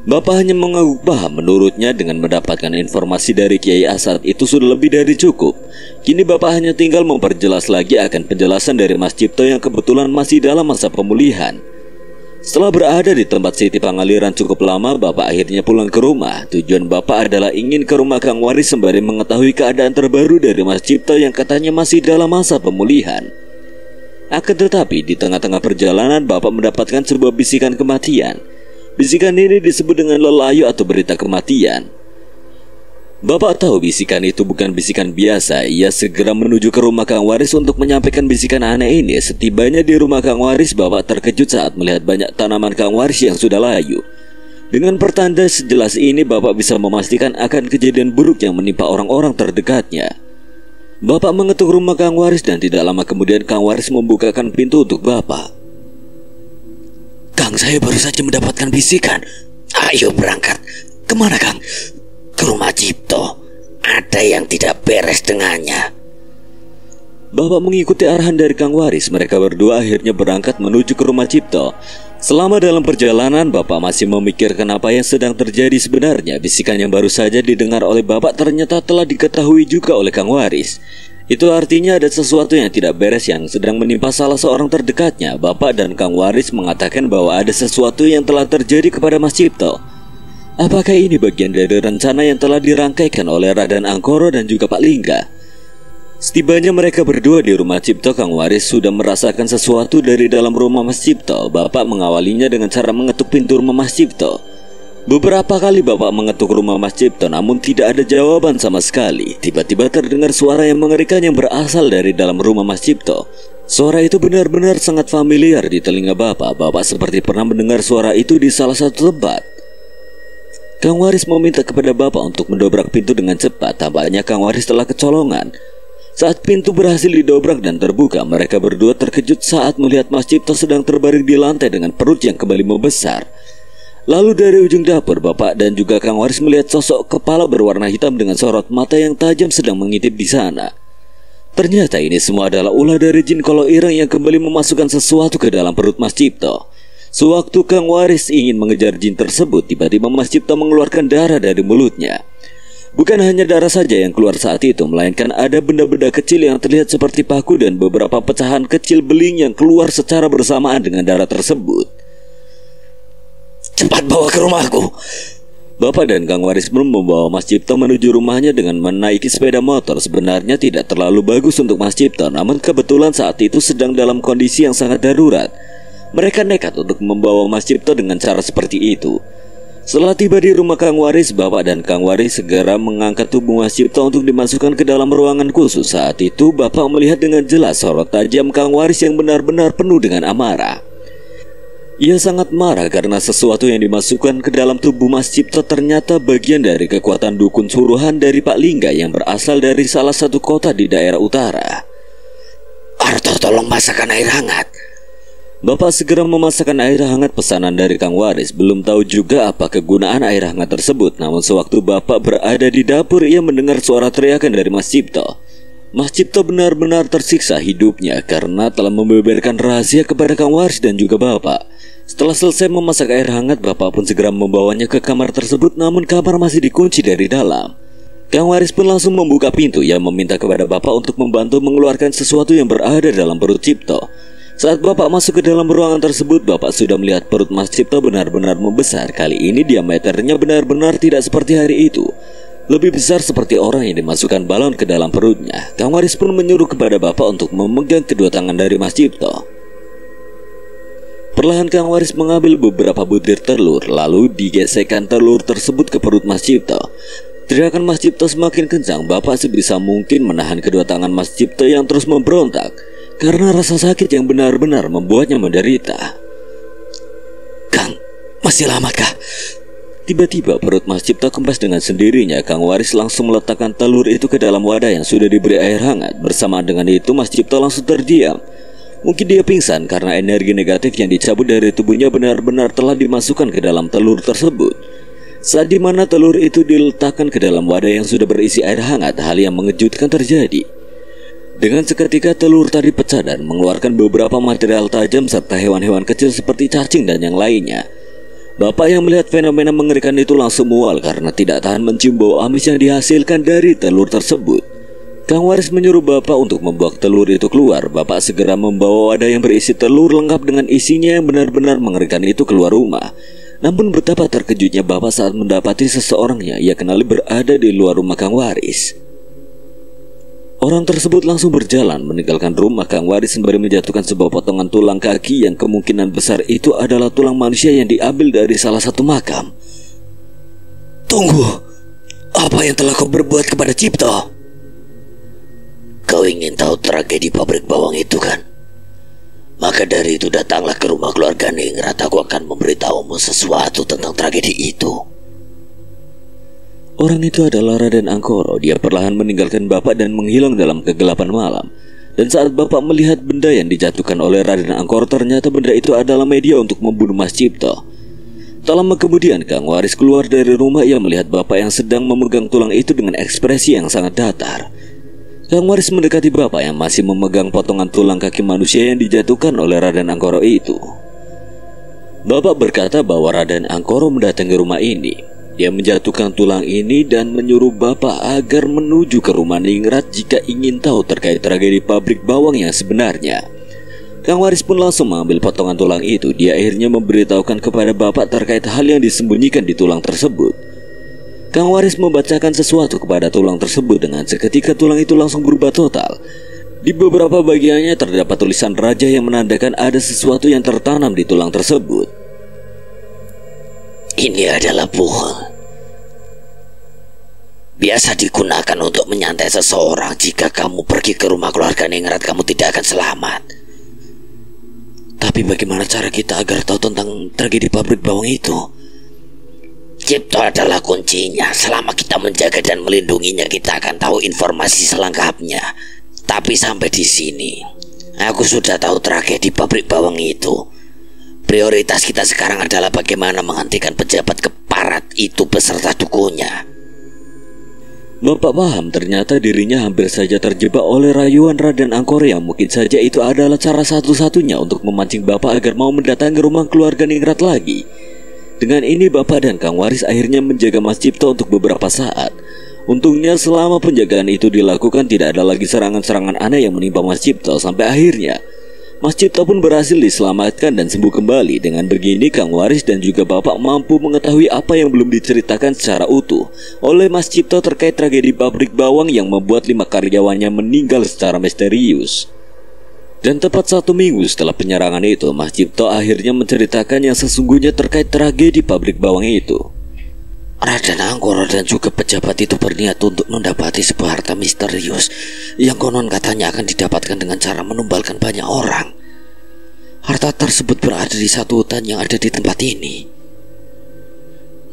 Bapak hanya mengangguk paham. Menurutnya dengan mendapatkan informasi dari Kiai Asad itu sudah lebih dari cukup. Kini bapak hanya tinggal memperjelas lagi akan penjelasan dari Mas Cipto yang kebetulan masih dalam masa pemulihan. Setelah berada di tempat Siti Pangaliran cukup lama, bapak akhirnya pulang ke rumah. Tujuan bapak adalah ingin ke rumah Kang Waris sembari mengetahui keadaan terbaru dari Mas Cipto yang katanya masih dalam masa pemulihan. Akan tetapi di tengah-tengah perjalanan bapak mendapatkan sebuah bisikan kematian. Bisikan ini disebut dengan lelayu atau berita kematian. Bapak tahu bisikan itu bukan bisikan biasa. Ia segera menuju ke rumah Kang Waris untuk menyampaikan bisikan aneh ini. Setibanya di rumah Kang Waris, bapak terkejut saat melihat banyak tanaman Kang Waris yang sudah layu. Dengan pertanda sejelas ini, bapak bisa memastikan akan kejadian buruk yang menimpa orang-orang terdekatnya. Bapak mengetuk rumah Kang Waris dan tidak lama kemudian Kang Waris membukakan pintu untuk bapak. "Kang, saya baru saja mendapatkan bisikan. Ayo berangkat." "Kemana, Kang?" "Ke rumah Cipto. Ada yang tidak beres dengannya." Bapak mengikuti arahan dari Kang Waris. Mereka berdua akhirnya berangkat menuju ke rumah Cipto. Selama dalam perjalanan, bapak masih memikirkan apa yang sedang terjadi sebenarnya. Bisikan yang baru saja didengar oleh bapak ternyata telah diketahui juga oleh Kang Waris. Itu artinya ada sesuatu yang tidak beres yang sedang menimpa salah seorang terdekatnya. Bapak dan Kang Waris mengatakan bahwa ada sesuatu yang telah terjadi kepada Mas Cipto. Apakah ini bagian dari rencana yang telah dirangkaikan oleh Raden Angkoro dan juga Pak Lingga? Setibanya mereka berdua di rumah Cipto, Kang Waris sudah merasakan sesuatu dari dalam rumah Mas Cipto. Bapak mengawalinya dengan cara mengetuk pintu rumah Mas Cipto. Beberapa kali bapak mengetuk rumah Mas Cipto, namun tidak ada jawaban sama sekali. Tiba-tiba terdengar suara yang mengerikan yang berasal dari dalam rumah Mas Cipto. Suara itu benar-benar sangat familiar di telinga bapak. Bapak seperti pernah mendengar suara itu di salah satu tempat. Kang Waris meminta kepada bapak untuk mendobrak pintu dengan cepat. Tampaknya Kang Waris telah kecolongan. Saat pintu berhasil didobrak dan terbuka, mereka berdua terkejut saat melihat Mas Cipto sedang terbaring di lantai dengan perut yang kembali membesar. Lalu dari ujung dapur, bapak dan juga Kang Waris melihat sosok kepala berwarna hitam dengan sorot mata yang tajam sedang mengintip di sana. Ternyata ini semua adalah ulah dari jin Kolo Ireng yang kembali memasukkan sesuatu ke dalam perut Mas Cipto. Sewaktu Kang Waris ingin mengejar jin tersebut, tiba-tiba Mas Cipto mengeluarkan darah dari mulutnya. Bukan hanya darah saja yang keluar saat itu, melainkan ada benda-benda kecil yang terlihat seperti paku dan beberapa pecahan kecil beling yang keluar secara bersamaan dengan darah tersebut. "Cepat bawa ke rumahku." Bapak dan Kang Waris pun membawa Mas Cipto menuju rumahnya dengan menaiki sepeda motor. Sebenarnya tidak terlalu bagus untuk Mas Cipto, namun kebetulan saat itu sedang dalam kondisi yang sangat darurat. Mereka nekat untuk membawa Mas Cipto dengan cara seperti itu. Setelah tiba di rumah Kang Waris, bapak dan Kang Waris segera mengangkat tubuh Mas Cipto untuk dimasukkan ke dalam ruangan khusus. Saat itu bapak melihat dengan jelas sorot tajam Kang Waris yang benar-benar penuh dengan amarah. Ia sangat marah karena sesuatu yang dimasukkan ke dalam tubuh Mas Cipto ternyata bagian dari kekuatan dukun suruhan dari Pak Lingga yang berasal dari salah satu kota di daerah utara. "Arto, tolong masakkan air hangat." Bapak segera memasakkan air hangat pesanan dari Kang Waris. Belum tahu juga apa kegunaan air hangat tersebut. Namun sewaktu bapak berada di dapur, ia mendengar suara teriakan dari Mas Cipto. Mas Cipto benar-benar tersiksa hidupnya karena telah membeberkan rahasia kepada Kang Waris dan juga bapak. Setelah selesai memasak air hangat, bapak pun segera membawanya ke kamar tersebut. Namun kamar masih dikunci dari dalam. Kang Waris pun langsung membuka pintu. Ia meminta kepada bapak untuk membantu mengeluarkan sesuatu yang berada dalam perut Cipto. Saat bapak masuk ke dalam ruangan tersebut, bapak sudah melihat perut Mas Cipto benar-benar membesar. Kali ini diameternya benar-benar tidak seperti hari itu. Lebih besar seperti orang yang dimasukkan balon ke dalam perutnya. Kang Waris pun menyuruh kepada bapak untuk memegang kedua tangan dari Mas Cipto. Perlahan Kang Waris mengambil beberapa butir telur, lalu digesekkan telur tersebut ke perut Mas Cipto. Teriakan Mas Cipto semakin kencang. Bapak sebisa mungkin menahan kedua tangan Mas Cipto yang terus memberontak karena rasa sakit yang benar-benar membuatnya menderita. Kang, masih lamakah? Tiba-tiba perut Mas Cipto kempes dengan sendirinya. Kang Waris langsung meletakkan telur itu ke dalam wadah yang sudah diberi air hangat. Bersamaan dengan itu Mas Cipto langsung terdiam. Mungkin dia pingsan karena energi negatif yang dicabut dari tubuhnya benar-benar telah dimasukkan ke dalam telur tersebut. Saat dimana telur itu diletakkan ke dalam wadah yang sudah berisi air hangat, hal yang mengejutkan terjadi. Dengan seketika telur tadi pecah dan mengeluarkan beberapa material tajam serta hewan-hewan kecil seperti cacing dan yang lainnya. Bapak yang melihat fenomena mengerikan itu langsung mual karena tidak tahan mencium bau amis yang dihasilkan dari telur tersebut. Kang Waris menyuruh Bapak untuk membuang telur itu keluar. Bapak segera membawa wadah yang berisi telur lengkap dengan isinya yang benar-benar mengerikan itu keluar rumah. Namun betapa terkejutnya Bapak saat mendapati seseorang yang ia kenali berada di luar rumah Kang Waris. Orang tersebut langsung berjalan meninggalkan rumah Kang Waris sembari menjatuhkan sebuah potongan tulang kaki yang kemungkinan besar itu adalah tulang manusia yang diambil dari salah satu makam. Tunggu, apa yang telah kau berbuat kepada Cipto? Kau ingin tahu tragedi pabrik bawang itu kan? Maka dari itu datanglah ke rumah keluarga Ningrat. Aku akan memberitahumu sesuatu tentang tragedi itu. Orang itu adalah Raden Angkoro. Dia perlahan meninggalkan Bapak dan menghilang dalam kegelapan malam. Dan saat Bapak melihat benda yang dijatuhkan oleh Raden Angkoro, ternyata benda itu adalah media untuk membunuh Mas Cipto. Tak lama kemudian Kang Waris keluar dari rumah. Ia melihat Bapak yang sedang memegang tulang itu dengan ekspresi yang sangat datar. Kang Waris mendekati Bapak yang masih memegang potongan tulang kaki manusia yang dijatuhkan oleh Raden Angkoro itu. Bapak berkata bahwa Raden Angkoro mendatangi rumah ini. Dia menjatuhkan tulang ini dan menyuruh Bapak agar menuju ke rumah Ningrat jika ingin tahu terkait tragedi pabrik bawang yang sebenarnya. Kang Waris pun langsung mengambil potongan tulang itu. Dia akhirnya memberitahukan kepada Bapak terkait hal yang disembunyikan di tulang tersebut. Kang Waris membacakan sesuatu kepada tulang tersebut. Dengan seketika tulang itu langsung berubah total. Di beberapa bagiannya terdapat tulisan raja yang menandakan ada sesuatu yang tertanam di tulang tersebut. Ini adalah puhul. Biasa digunakan untuk menyantai seseorang. Jika kamu pergi ke rumah keluarga Ningrat, kamu tidak akan selamat. Tapi bagaimana cara kita agar tahu tentang tragedi pabrik bawang itu? Cipto adalah kuncinya. Selama kita menjaga dan melindunginya, kita akan tahu informasi selengkapnya. Tapi sampai di sini, aku sudah tahu tragedi pabrik bawang itu. Prioritas kita sekarang adalah bagaimana menghentikan pejabat keparat itu beserta dukunya. Bapak paham ternyata dirinya hampir saja terjebak oleh rayuan Raden Angkoro yang mungkin saja itu adalah cara satu-satunya untuk memancing Bapak agar mau mendatangi rumah keluarga Ningrat lagi. Dengan ini Bapak dan Kang Waris akhirnya menjaga Mas Cipto untuk beberapa saat. Untungnya selama penjagaan itu dilakukan tidak ada lagi serangan-serangan aneh yang menimpa Mas Cipto. Sampai akhirnya Mas Cipto pun berhasil diselamatkan dan sembuh kembali. Dengan begini Kang Waris dan juga Bapak mampu mengetahui apa yang belum diceritakan secara utuh oleh Mas Cipto terkait tragedi pabrik bawang yang membuat 5 karyawannya meninggal secara misterius. Dan tepat 1 minggu setelah penyerangan itu, Mas Cipto akhirnya menceritakan yang sesungguhnya terkait tragedi pabrik bawang itu. Raden Angkoro dan juga pejabat itu berniat untuk mendapati sebuah harta misterius yang konon katanya akan didapatkan dengan cara menumbalkan banyak orang. Harta tersebut berada di satu hutan yang ada di tempat ini.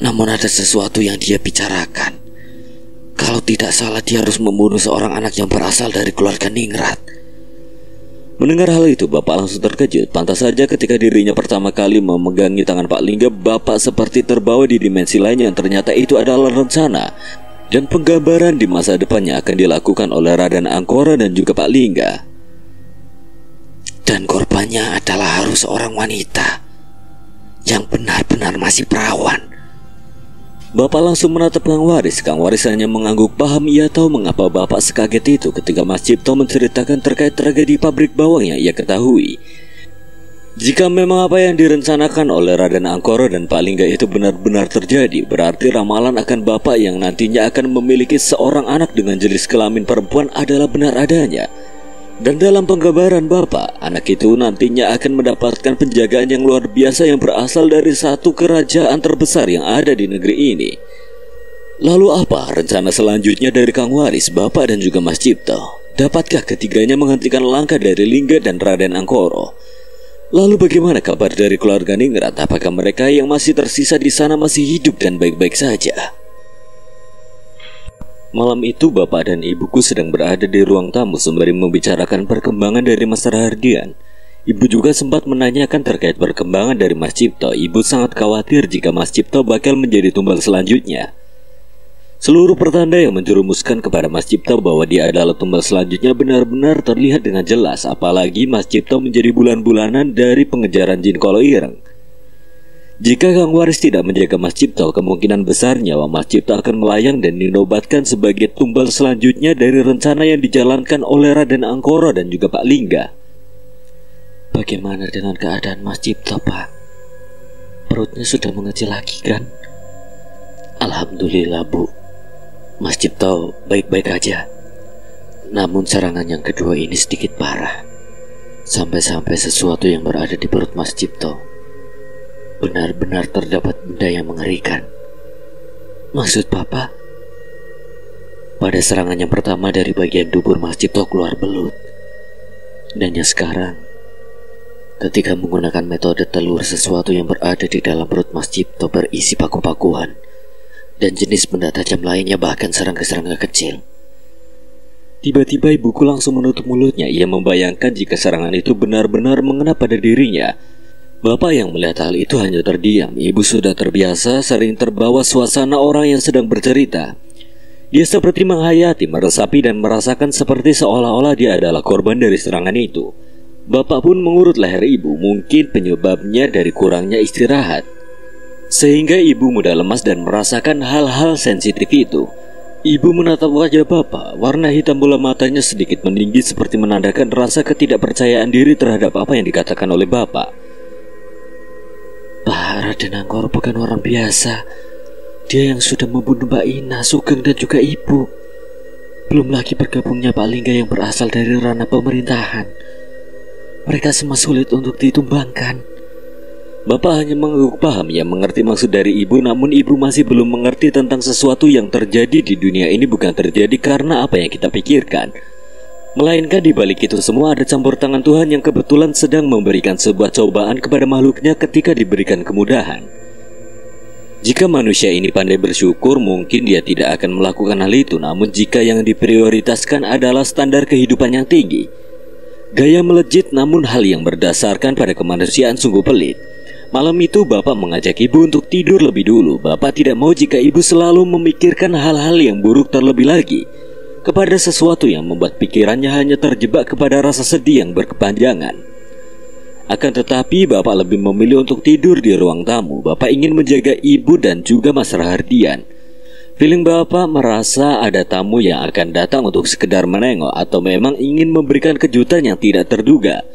Namun ada sesuatu yang dia bicarakan. Kalau tidak salah dia harus membunuh seorang anak yang berasal dari keluarga Ningrat. Mendengar hal itu Bapak langsung terkejut. Pantas saja ketika dirinya pertama kali memegangi tangan Pak Lingga, Bapak seperti terbawa di dimensi lain yang ternyata itu adalah rencana dan penggambaran di masa depannya akan dilakukan oleh Raden Angkoro dan juga Pak Lingga. Dan korbannya adalah harus seorang wanita yang benar-benar masih perawan. Bapak langsung menatap Kang Waris. Kang Waris hanya mengangguk. Paham ia tahu mengapa Bapak sekaget itu ketika Mas Cipto menceritakan terkait tragedi pabrik bawang yang ia ketahui. Jika memang apa yang direncanakan oleh Raden Angkoro dan Pak Lingga itu benar-benar terjadi, berarti ramalan akan Bapak yang nantinya akan memiliki seorang anak dengan jenis kelamin perempuan adalah benar adanya. Dan dalam penggambaran Bapak, anak itu nantinya akan mendapatkan penjagaan yang luar biasa yang berasal dari satu kerajaan terbesar yang ada di negeri ini. Lalu apa rencana selanjutnya dari Kang Waris, Bapak dan juga Mas Cipto? Dapatkah ketiganya menghentikan langkah dari Lingga dan Raden Angkoro? Lalu bagaimana kabar dari keluarga Ningrat? Apakah mereka yang masih tersisa di sana masih hidup dan baik-baik saja? Malam itu Bapak dan Ibuku sedang berada di ruang tamu sembari membicarakan perkembangan dari Mas Rahardian. Ibu juga sempat menanyakan terkait perkembangan dari Mas Cipto. Ibu sangat khawatir jika Mas Cipto bakal menjadi tumbal selanjutnya. Seluruh pertanda yang menjerumuskan kepada Mas Cipto bahwa dia adalah tumbal selanjutnya benar-benar terlihat dengan jelas. Apalagi Mas Cipto menjadi bulan-bulanan dari pengejaran jin Kolo Ireng. Jika Kang Waris tidak menjaga Mas Cipto, kemungkinan besar nyawa Mas Cipto akan melayang dan dinobatkan sebagai tumbal selanjutnya dari rencana yang dijalankan oleh Raden Angkoro dan juga Pak Lingga. Bagaimana dengan keadaan Mas Cipto, Pak? Perutnya sudah mengecil lagi kan? Alhamdulillah, Bu. Mas Cipto baik-baik aja. Namun serangan yang kedua ini sedikit parah. Sampai-sampai sesuatu yang berada di perut Mas Cipto benar-benar terdapat benda yang mengerikan. Maksud Bapak? Pada serangan yang pertama dari bagian dubur Mas Cipto keluar belut. Dan yang sekarang, ketika menggunakan metode telur, sesuatu yang berada di dalam perut Mas Cipto berisi paku-pakuan dan jenis benda tajam lainnya, bahkan serangga-serangga kecil. Tiba-tiba ibuku langsung menutup mulutnya. Ia membayangkan jika serangan itu benar-benar mengena pada dirinya. Bapak yang melihat hal itu hanya terdiam. Ibu sudah terbiasa sering terbawa suasana orang yang sedang bercerita. Dia seperti menghayati, meresapi dan merasakan seperti seolah-olah dia adalah korban dari serangan itu. Bapak pun mengurut leher ibu. Mungkin penyebabnya dari kurangnya istirahat, sehingga ibu mudah lemas dan merasakan hal-hal sensitif itu. Ibu menatap wajah Bapak. Warna hitam bola matanya sedikit meninggi seperti menandakan rasa ketidakpercayaan diri terhadap apa yang dikatakan oleh Bapak. Pak, Raden Angkoro bukan orang biasa. Dia yang sudah membunuh Mbak Ina, Sugeng dan juga ibu. Belum lagi bergabungnya Pak Lingga yang berasal dari ranah pemerintahan. Mereka semua sulit untuk ditumbangkan. Bapak hanya mengangguk paham. Ia mengerti maksud dari ibu, namun ibu masih belum mengerti tentang sesuatu yang terjadi di dunia ini bukan terjadi karena apa yang kita pikirkan, melainkan di balik itu semua ada campur tangan Tuhan yang kebetulan sedang memberikan sebuah cobaan kepada makhluknya ketika diberikan kemudahan. Jika manusia ini pandai bersyukur, mungkin dia tidak akan melakukan hal itu. Namun jika yang diprioritaskan adalah standar kehidupan yang tinggi, gaya melejit, namun hal yang berdasarkan pada kemanusiaan sungguh pelit. Malam itu Bapak mengajak ibu untuk tidur lebih dulu. Bapak tidak mau jika ibu selalu memikirkan hal-hal yang buruk terlebih lagi, kepada sesuatu yang membuat pikirannya hanya terjebak kepada rasa sedih yang berkepanjangan. Akan tetapi Bapak lebih memilih untuk tidur di ruang tamu. Bapak ingin menjaga ibu dan juga Mas Rahardian. Feeling Bapak merasa ada tamu yang akan datang untuk sekedar menengok atau memang ingin memberikan kejutan yang tidak terduga.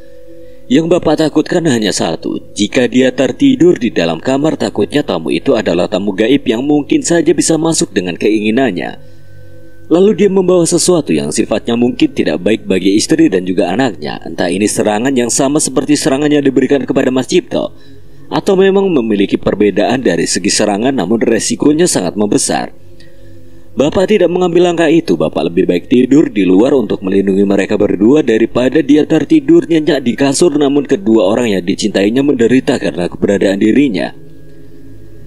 Yang Bapak takutkan hanya satu, jika dia tertidur di dalam kamar, takutnya tamu itu adalah tamu gaib yang mungkin saja bisa masuk dengan keinginannya. Lalu dia membawa sesuatu yang sifatnya mungkin tidak baik bagi istri dan juga anaknya. Entah ini serangan yang sama seperti serangan yang diberikan kepada Mas Cipto, atau memang memiliki perbedaan dari segi serangan namun resikonya sangat membesar. Bapak tidak mengambil langkah itu. Bapak lebih baik tidur di luar untuk melindungi mereka berdua daripada dia tertidur nyenyak di kasur namun kedua orang yang dicintainya menderita karena keberadaan dirinya.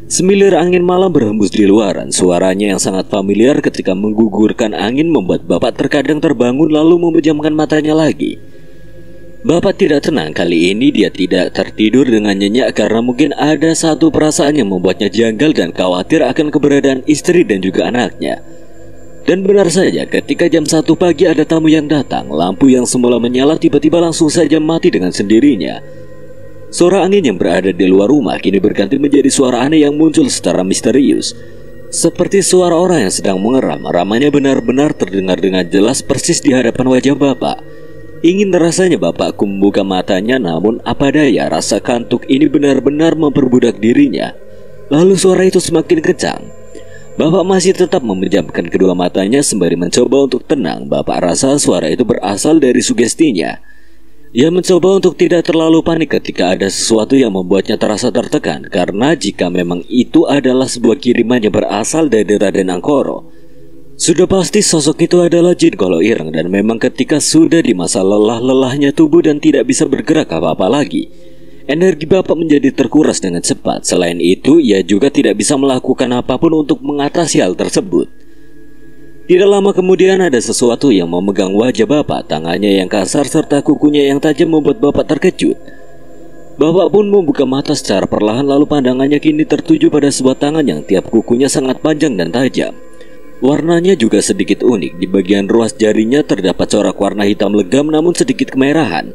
Semilir angin malam berhembus di luaran. Suaranya yang sangat familiar ketika menggugurkan angin membuat Bapak terkadang terbangun lalu memejamkan matanya lagi. Bapak tidak tenang. Kali ini dia tidak tertidur dengan nyenyak karena mungkin ada satu perasaan yang membuatnya janggal dan khawatir akan keberadaan istri dan juga anaknya. Dan benar saja, ketika jam 1 pagi ada tamu yang datang. Lampu yang semula menyala tiba-tiba langsung saja mati dengan sendirinya. Suara angin yang berada di luar rumah kini berganti menjadi suara aneh yang muncul secara misterius, seperti suara orang yang sedang mengeram. Ramanya benar-benar terdengar dengan jelas persis di hadapan wajah Bapak. Ingin rasanya Bapakku membuka matanya, namun apa daya, rasa kantuk ini benar-benar memperbudak dirinya. Lalu suara itu semakin kencang. Bapak masih tetap memejamkan kedua matanya sembari mencoba untuk tenang. Bapak rasa suara itu berasal dari sugestinya. Ia mencoba untuk tidak terlalu panik ketika ada sesuatu yang membuatnya terasa tertekan, karena jika memang itu adalah sebuah kiriman yang berasal dari Raden Angkoro, sudah pasti sosok itu adalah jin Kolo Ireng. Dan memang ketika sudah di masa lelah-lelahnya tubuh dan tidak bisa bergerak apa-apa lagi, energi Bapak menjadi terkuras dengan cepat. Selain itu, ia juga tidak bisa melakukan apapun untuk mengatasi hal tersebut. Tidak lama kemudian ada sesuatu yang memegang wajah Bapak. Tangannya yang kasar serta kukunya yang tajam membuat Bapak terkejut. Bapak pun membuka mata secara perlahan, lalu pandangannya kini tertuju pada sebuah tangan yang tiap kukunya sangat panjang dan tajam. Warnanya juga sedikit unik. Di bagian ruas jarinya terdapat corak warna hitam legam namun sedikit kemerahan.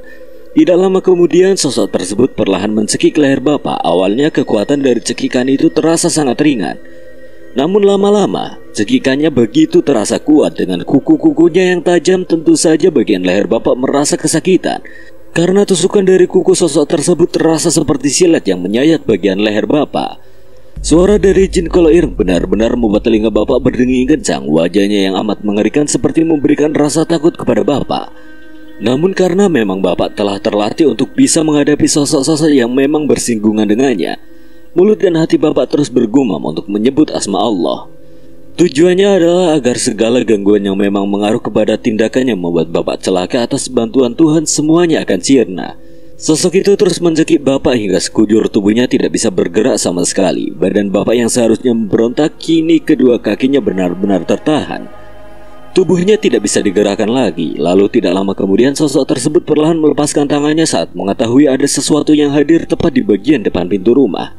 Tidak lama kemudian sosok tersebut perlahan mencekik leher Bapak. Awalnya kekuatan dari cekikan itu terasa sangat ringan, namun lama-lama cekikannya begitu terasa kuat. Dengan kuku-kukunya yang tajam, tentu saja bagian leher Bapak merasa kesakitan, karena tusukan dari kuku sosok tersebut terasa seperti silet yang menyayat bagian leher Bapak. Suara dari jin Kolo Ireng benar-benar membuat telinga Bapak berdenging kencang. Wajahnya yang amat mengerikan seperti memberikan rasa takut kepada Bapak. Namun karena memang Bapak telah terlatih untuk bisa menghadapi sosok-sosok yang memang bersinggungan dengannya, mulut dan hati Bapak terus bergumam untuk menyebut asma Allah. Tujuannya adalah agar segala gangguan yang memang mengaruh kepada tindakan yang membuat Bapak celaka atas bantuan Tuhan semuanya akan sirna. Sosok itu terus mencekik Bapak hingga sekujur tubuhnya tidak bisa bergerak sama sekali. Badan Bapak yang seharusnya memberontak, kini kedua kakinya benar-benar tertahan. Tubuhnya tidak bisa digerakkan lagi. Lalu tidak lama kemudian sosok tersebut perlahan melepaskan tangannya saat mengetahui ada sesuatu yang hadir tepat di bagian depan pintu rumah.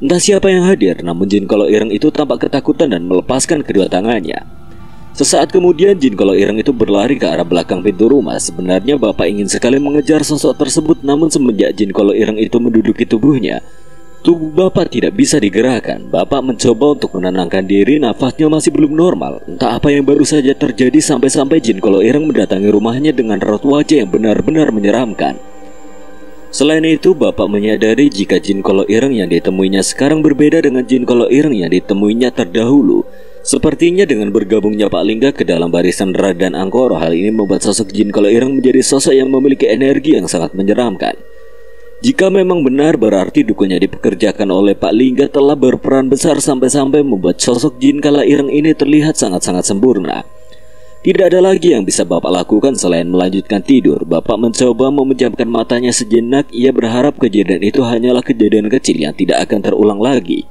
Entah siapa yang hadir, namun jin Kolo Ireng itu tampak ketakutan dan melepaskan kedua tangannya. Sesaat kemudian jin Kolo Ireng itu berlari ke arah belakang pintu rumah. Sebenarnya Bapak ingin sekali mengejar sosok tersebut, namun semenjak jin Kolo Ireng itu menduduki tubuhnya, tubuh Bapak tidak bisa digerakkan. Bapak mencoba untuk menenangkan diri, nafasnya masih belum normal. Entah apa yang baru saja terjadi sampai-sampai jin Kolo Ireng mendatangi rumahnya dengan raut wajah yang benar-benar menyeramkan. Selain itu, Bapak menyadari jika jin Kolo Ireng yang ditemuinya sekarang berbeda dengan jin Kolo Ireng yang ditemuinya terdahulu. Sepertinya dengan bergabungnya Pak Lingga ke dalam barisan Raden Angkoro, hal ini membuat sosok jin Kolo Ireng menjadi sosok yang memiliki energi yang sangat menyeramkan. Jika memang benar, berarti dukun yang dipekerjakan oleh Pak Lingga telah berperan besar sampai-sampai membuat sosok jin Kolo Ireng ini terlihat sangat-sangat sempurna. Tidak ada lagi yang bisa Bapak lakukan selain melanjutkan tidur. Bapak mencoba memejamkan matanya sejenak. Ia berharap kejadian itu hanyalah kejadian kecil yang tidak akan terulang lagi.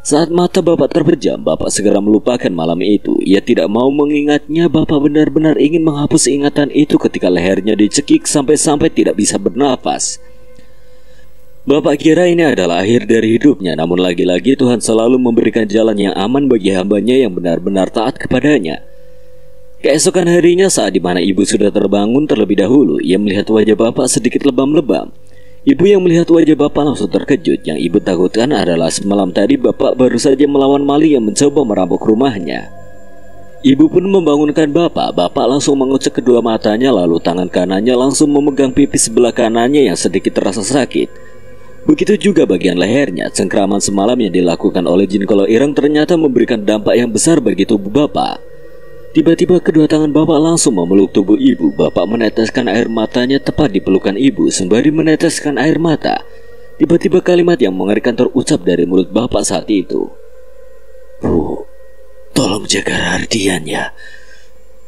Saat mata Bapak terpejam, Bapak segera melupakan malam itu. Ia tidak mau mengingatnya. Bapak benar-benar ingin menghapus ingatan itu ketika lehernya dicekik sampai-sampai tidak bisa bernafas. Bapak kira ini adalah akhir dari hidupnya, namun lagi-lagi Tuhan selalu memberikan jalan yang aman bagi hambanya yang benar-benar taat kepadanya. Keesokan harinya, saat dimana ibu sudah terbangun terlebih dahulu, ia melihat wajah Bapak sedikit lebam-lebam. Ibu yang melihat wajah Bapak langsung terkejut. Yang ibu takutkan adalah semalam tadi Bapak baru saja melawan maling yang mencoba merampok rumahnya. Ibu pun membangunkan Bapak. Bapak langsung mengucek kedua matanya, lalu tangan kanannya langsung memegang pipi sebelah kanannya yang sedikit terasa sakit. Begitu juga bagian lehernya. Cengkraman semalam yang dilakukan oleh jin Kolo Ireng ternyata memberikan dampak yang besar bagi tubuh Bapak. Tiba-tiba kedua tangan Bapak langsung memeluk tubuh ibu. Bapak meneteskan air matanya tepat di pelukan ibu. Sembari meneteskan air mata, tiba-tiba kalimat yang mengerikan terucap dari mulut Bapak saat itu. Bu, tolong jaga Rahardian ya.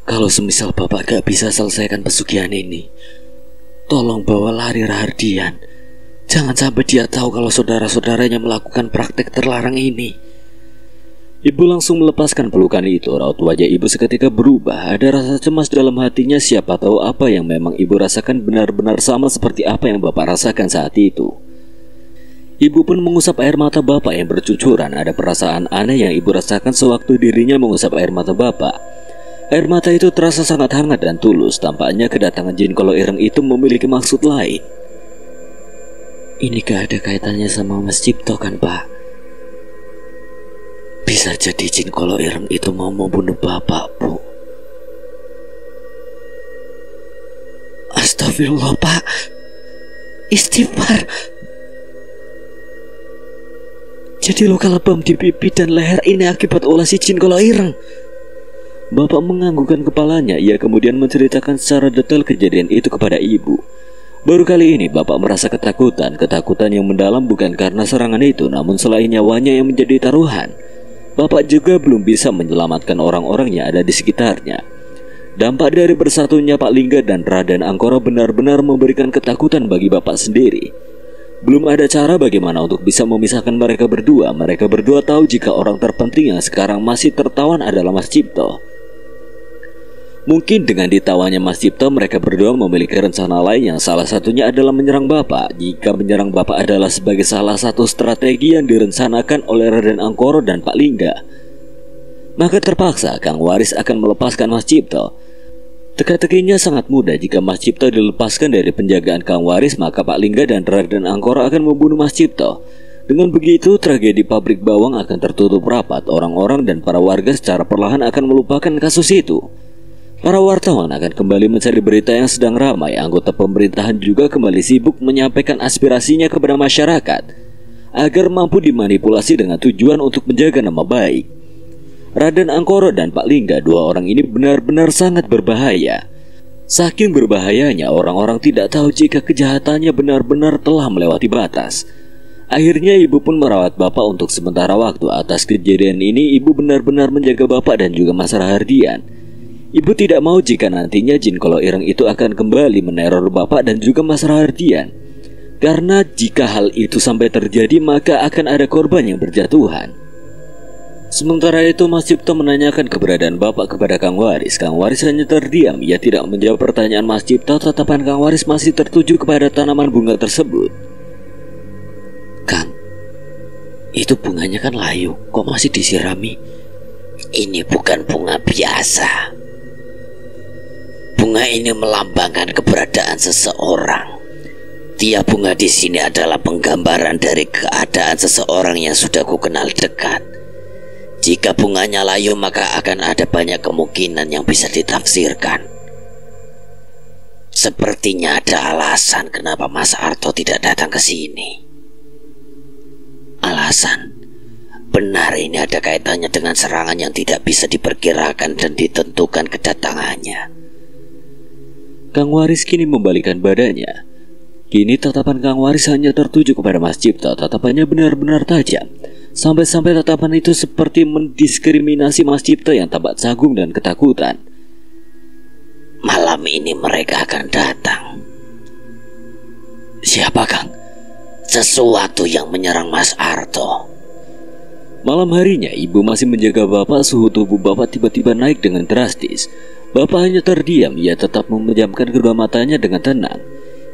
Kalau semisal Bapak gak bisa selesaikan pesugihan ini, tolong bawa lari Rahardian. Jangan sampai dia tahu kalau saudara-saudaranya melakukan praktek terlarang ini. Ibu langsung melepaskan pelukan itu. Raut wajah ibu seketika berubah. Ada rasa cemas dalam hatinya. Siapa tahu apa yang memang ibu rasakan benar-benar sama seperti apa yang Bapak rasakan saat itu. Ibu pun mengusap air mata Bapak yang bercucuran. Ada perasaan aneh yang ibu rasakan sewaktu dirinya mengusap air mata Bapak. Air mata itu terasa sangat hangat dan tulus. Tampaknya kedatangan jin Kolo Ireng itu memiliki maksud lain. Ini gak ada kaitannya sama Mas Cipto kan, Pak? Bisa jadi jin Kolo Ireng itu mau membunuh Bapak, Bu. Astagfirullah, Pak. Istighfar. Jadi luka lebam di pipi dan leher ini akibat ulah si jin Kolo Ireng. Bapak menganggukkan kepalanya. Ia kemudian menceritakan secara detail kejadian itu kepada ibu. Baru kali ini Bapak merasa ketakutan yang mendalam bukan karena serangan itu, namun selain nyawanya yang menjadi taruhan. Bapak juga belum bisa menyelamatkan orang-orang yang ada di sekitarnya. Dampak dari bersatunya Pak Lingga dan Raden Angkoro benar-benar memberikan ketakutan bagi Bapak sendiri. Belum ada cara bagaimana untuk bisa memisahkan mereka berdua. Mereka berdua tahu jika orang terpenting yang sekarang masih tertawan adalah Mas Cipto. Mungkin dengan ditawanya Mas Cipto, mereka berdua memiliki rencana lain yang salah satunya adalah menyerang Bapak. Jika menyerang Bapak adalah sebagai salah satu strategi yang direncanakan oleh Raden Angkoro dan Pak Lingga, maka terpaksa Kang Waris akan melepaskan Mas Cipto. Teka-tekinya sangat mudah. Jika Mas Cipto dilepaskan dari penjagaan Kang Waris, maka Pak Lingga dan Raden Angkoro akan membunuh Mas Cipto. Dengan begitu, tragedi pabrik bawang akan tertutup rapat. Orang-orang dan para warga secara perlahan akan melupakan kasus itu. Para wartawan akan kembali mencari berita yang sedang ramai. Anggota pemerintahan juga kembali sibuk menyampaikan aspirasinya kepada masyarakat agar mampu dimanipulasi dengan tujuan untuk menjaga nama baik. Raden Angkoro dan Pak Lingga, dua orang ini benar-benar sangat berbahaya. Saking berbahayanya, orang-orang tidak tahu jika kejahatannya benar-benar telah melewati batas. Akhirnya ibu pun merawat Bapak untuk sementara waktu. Atas kejadian ini, ibu benar-benar menjaga Bapak dan juga Mas Rahardian. Ibu tidak mau jika nantinya jin Kolo Ireng itu akan kembali meneror Bapak dan juga Mas Rahardian. Karena jika hal itu sampai terjadi, maka akan ada korban yang berjatuhan. Sementara itu Mas Cipto menanyakan keberadaan Bapak kepada Kang Waris. Kang Waris hanya terdiam. Ia tidak menjawab pertanyaan Mas Cipto. Tatapan Kang Waris masih tertuju kepada tanaman bunga tersebut. Kang, itu bunganya kan layu, kok masih disirami? Ini bukan bunga biasa. Bunga ini melambangkan keberadaan seseorang. Tiap bunga di sini adalah penggambaran dari keadaan seseorang yang sudah kukenal dekat. Jika bunganya layu, maka akan ada banyak kemungkinan yang bisa ditafsirkan. Sepertinya ada alasan kenapa Mas Arto tidak datang ke sini. Alasan? Benar, ini ada kaitannya dengan serangan yang tidak bisa diperkirakan dan ditentukan kedatangannya. Kang Waris kini membalikkan badannya. Kini tatapan Kang Waris hanya tertuju kepada Mas Cipto. Tatapannya benar-benar tajam. Sampai-sampai tatapan itu seperti mendiskriminasi Mas Cipto yang tampak canggung dan ketakutan. Malam ini mereka akan datang. Siapa, Kang? Sesuatu yang menyerang Mas Arto. Malam harinya, ibu masih menjaga Bapak. Suhu tubuh Bapak tiba-tiba naik dengan drastis. Bapak hanya terdiam. Ia tetap memejamkan kedua matanya dengan tenang.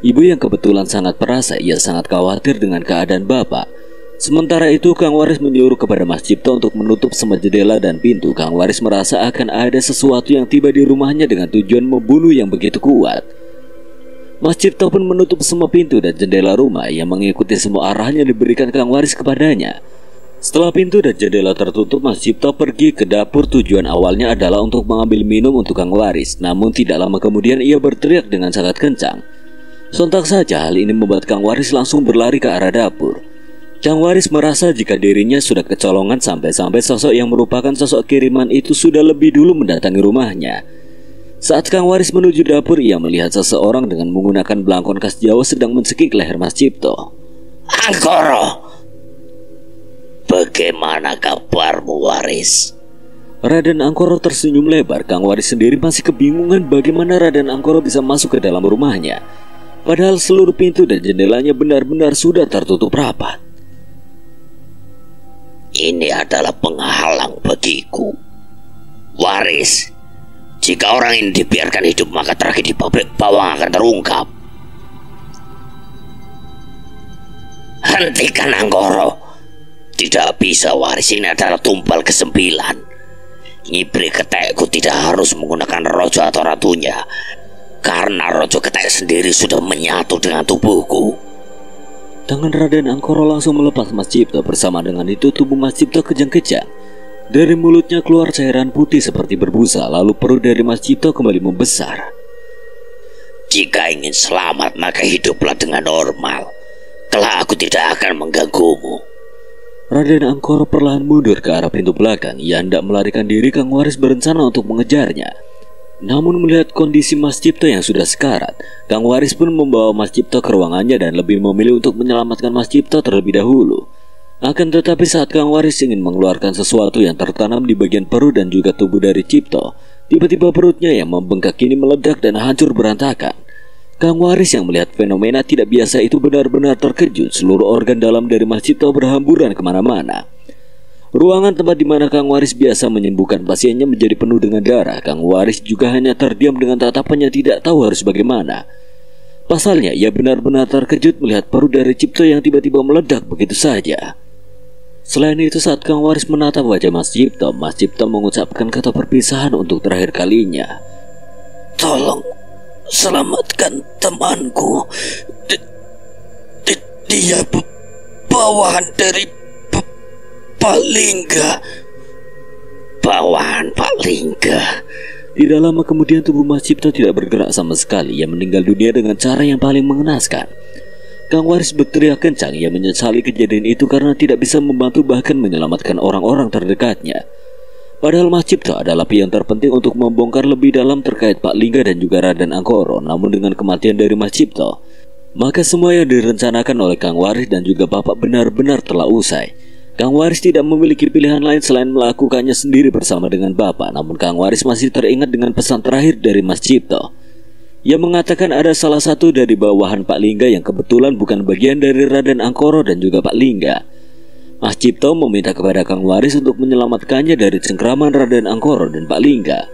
Ibu yang kebetulan sangat perasa, ia sangat khawatir dengan keadaan Bapak. Sementara itu, Kang Waris menyuruh kepada Mas Cipto untuk menutup semua jendela dan pintu. Kang Waris merasa akan ada sesuatu yang tiba di rumahnya dengan tujuan membunuh yang begitu kuat. Mas Cipto pun menutup semua pintu dan jendela rumah. Ia mengikuti semua arahan yang diberikan Kang Waris kepadanya. Setelah pintu dan jendela tertutup, Mas Cipto pergi ke dapur. Tujuan awalnya adalah untuk mengambil minum untuk Kang Waris. Namun tidak lama kemudian ia berteriak dengan sangat kencang. Sontak saja hal ini membuat Kang Waris langsung berlari ke arah dapur. Kang Waris merasa jika dirinya sudah kecolongan sampai-sampai sosok yang merupakan sosok kiriman itu sudah lebih dulu mendatangi rumahnya. Saat Kang Waris menuju dapur, ia melihat seseorang dengan menggunakan belangkon khas Jawa sedang mencekik leher Mas Cipto. Angkoro! Bagaimana kabarmu, Waris? Raden Angkoro tersenyum lebar. Kang Waris sendiri masih kebingungan bagaimana Raden Angkoro bisa masuk ke dalam rumahnya. Padahal seluruh pintu dan jendelanya benar-benar sudah tertutup rapat. Ini adalah penghalang bagiku. Waris, jika orang ini dibiarkan hidup, maka tragedi pabrik bawang akan terungkap. Hentikan, Angkoro. Tidak bisa, Waris, ini adalah tumpal ke-9. Nyibri Ketekku tidak harus menggunakan rojo atau ratunya, karena rojo Ketek sendiri sudah menyatu dengan tubuhku. Tangan Raden Angkoro langsung melepas Mas Cipto. Bersama dengan itu tubuh Mas Cipto kejang-kejang. Dari mulutnya keluar cairan putih seperti berbusa. Lalu perut dari Mas Cipto kembali membesar. Jika ingin selamat, maka hiduplah dengan normal. Kelak aku tidak akan mengganggumu. Raden Angkoro perlahan mundur ke arah pintu belakang. Ia hendak melarikan diri. Kang Waris berencana untuk mengejarnya. Namun melihat kondisi Mas Cipto yang sudah sekarat, Kang Waris pun membawa Mas Cipto ke ruangannya dan lebih memilih untuk menyelamatkan Mas Cipto terlebih dahulu. Akan tetapi saat Kang Waris ingin mengeluarkan sesuatu yang tertanam di bagian perut dan juga tubuh dari Cipto, tiba-tiba perutnya yang membengkak ini meledak dan hancur berantakan. Kang Waris yang melihat fenomena tidak biasa itu benar-benar terkejut. Seluruh organ dalam dari Mas Cipto berhamburan kemana-mana. Ruangan tempat di mana Kang Waris biasa menyembuhkan pasiennya menjadi penuh dengan darah. Kang Waris juga hanya terdiam dengan tatapannya tidak tahu harus bagaimana. Pasalnya, ia benar-benar terkejut melihat perut dari Cipto yang tiba-tiba meledak begitu saja. Selain itu, saat Kang Waris menatap wajah Mas Cipto mengucapkan kata perpisahan untuk terakhir kalinya. Tolong selamatkan temanku. Dia bawahan dari Pak Lingga. Bawahan Pak Lingga. Tidak lama kemudian tubuh Mas Cipto tidak bergerak sama sekali. Ia meninggal dunia dengan cara yang paling mengenaskan. Kang Waris berteriak kencang. Ia menyesali kejadian itu karena tidak bisa membantu bahkan menyelamatkan orang-orang terdekatnya. Padahal Mas Cipto adalah pion terpenting untuk membongkar lebih dalam terkait Pak Lingga dan juga Raden Angkoro. Namun dengan kematian dari Mas Cipto, maka semua yang direncanakan oleh Kang Waris dan juga Bapak benar-benar telah usai. Kang Waris tidak memiliki pilihan lain selain melakukannya sendiri bersama dengan Bapak. Namun Kang Waris masih teringat dengan pesan terakhir dari Mas Cipto. Ia mengatakan ada salah satu dari bawahan Pak Lingga yang kebetulan bukan bagian dari Raden Angkoro dan juga Pak Lingga. Mas Cipto meminta kepada Kang Waris untuk menyelamatkannya dari cengkraman Raden Angkoro dan Pak Lingga.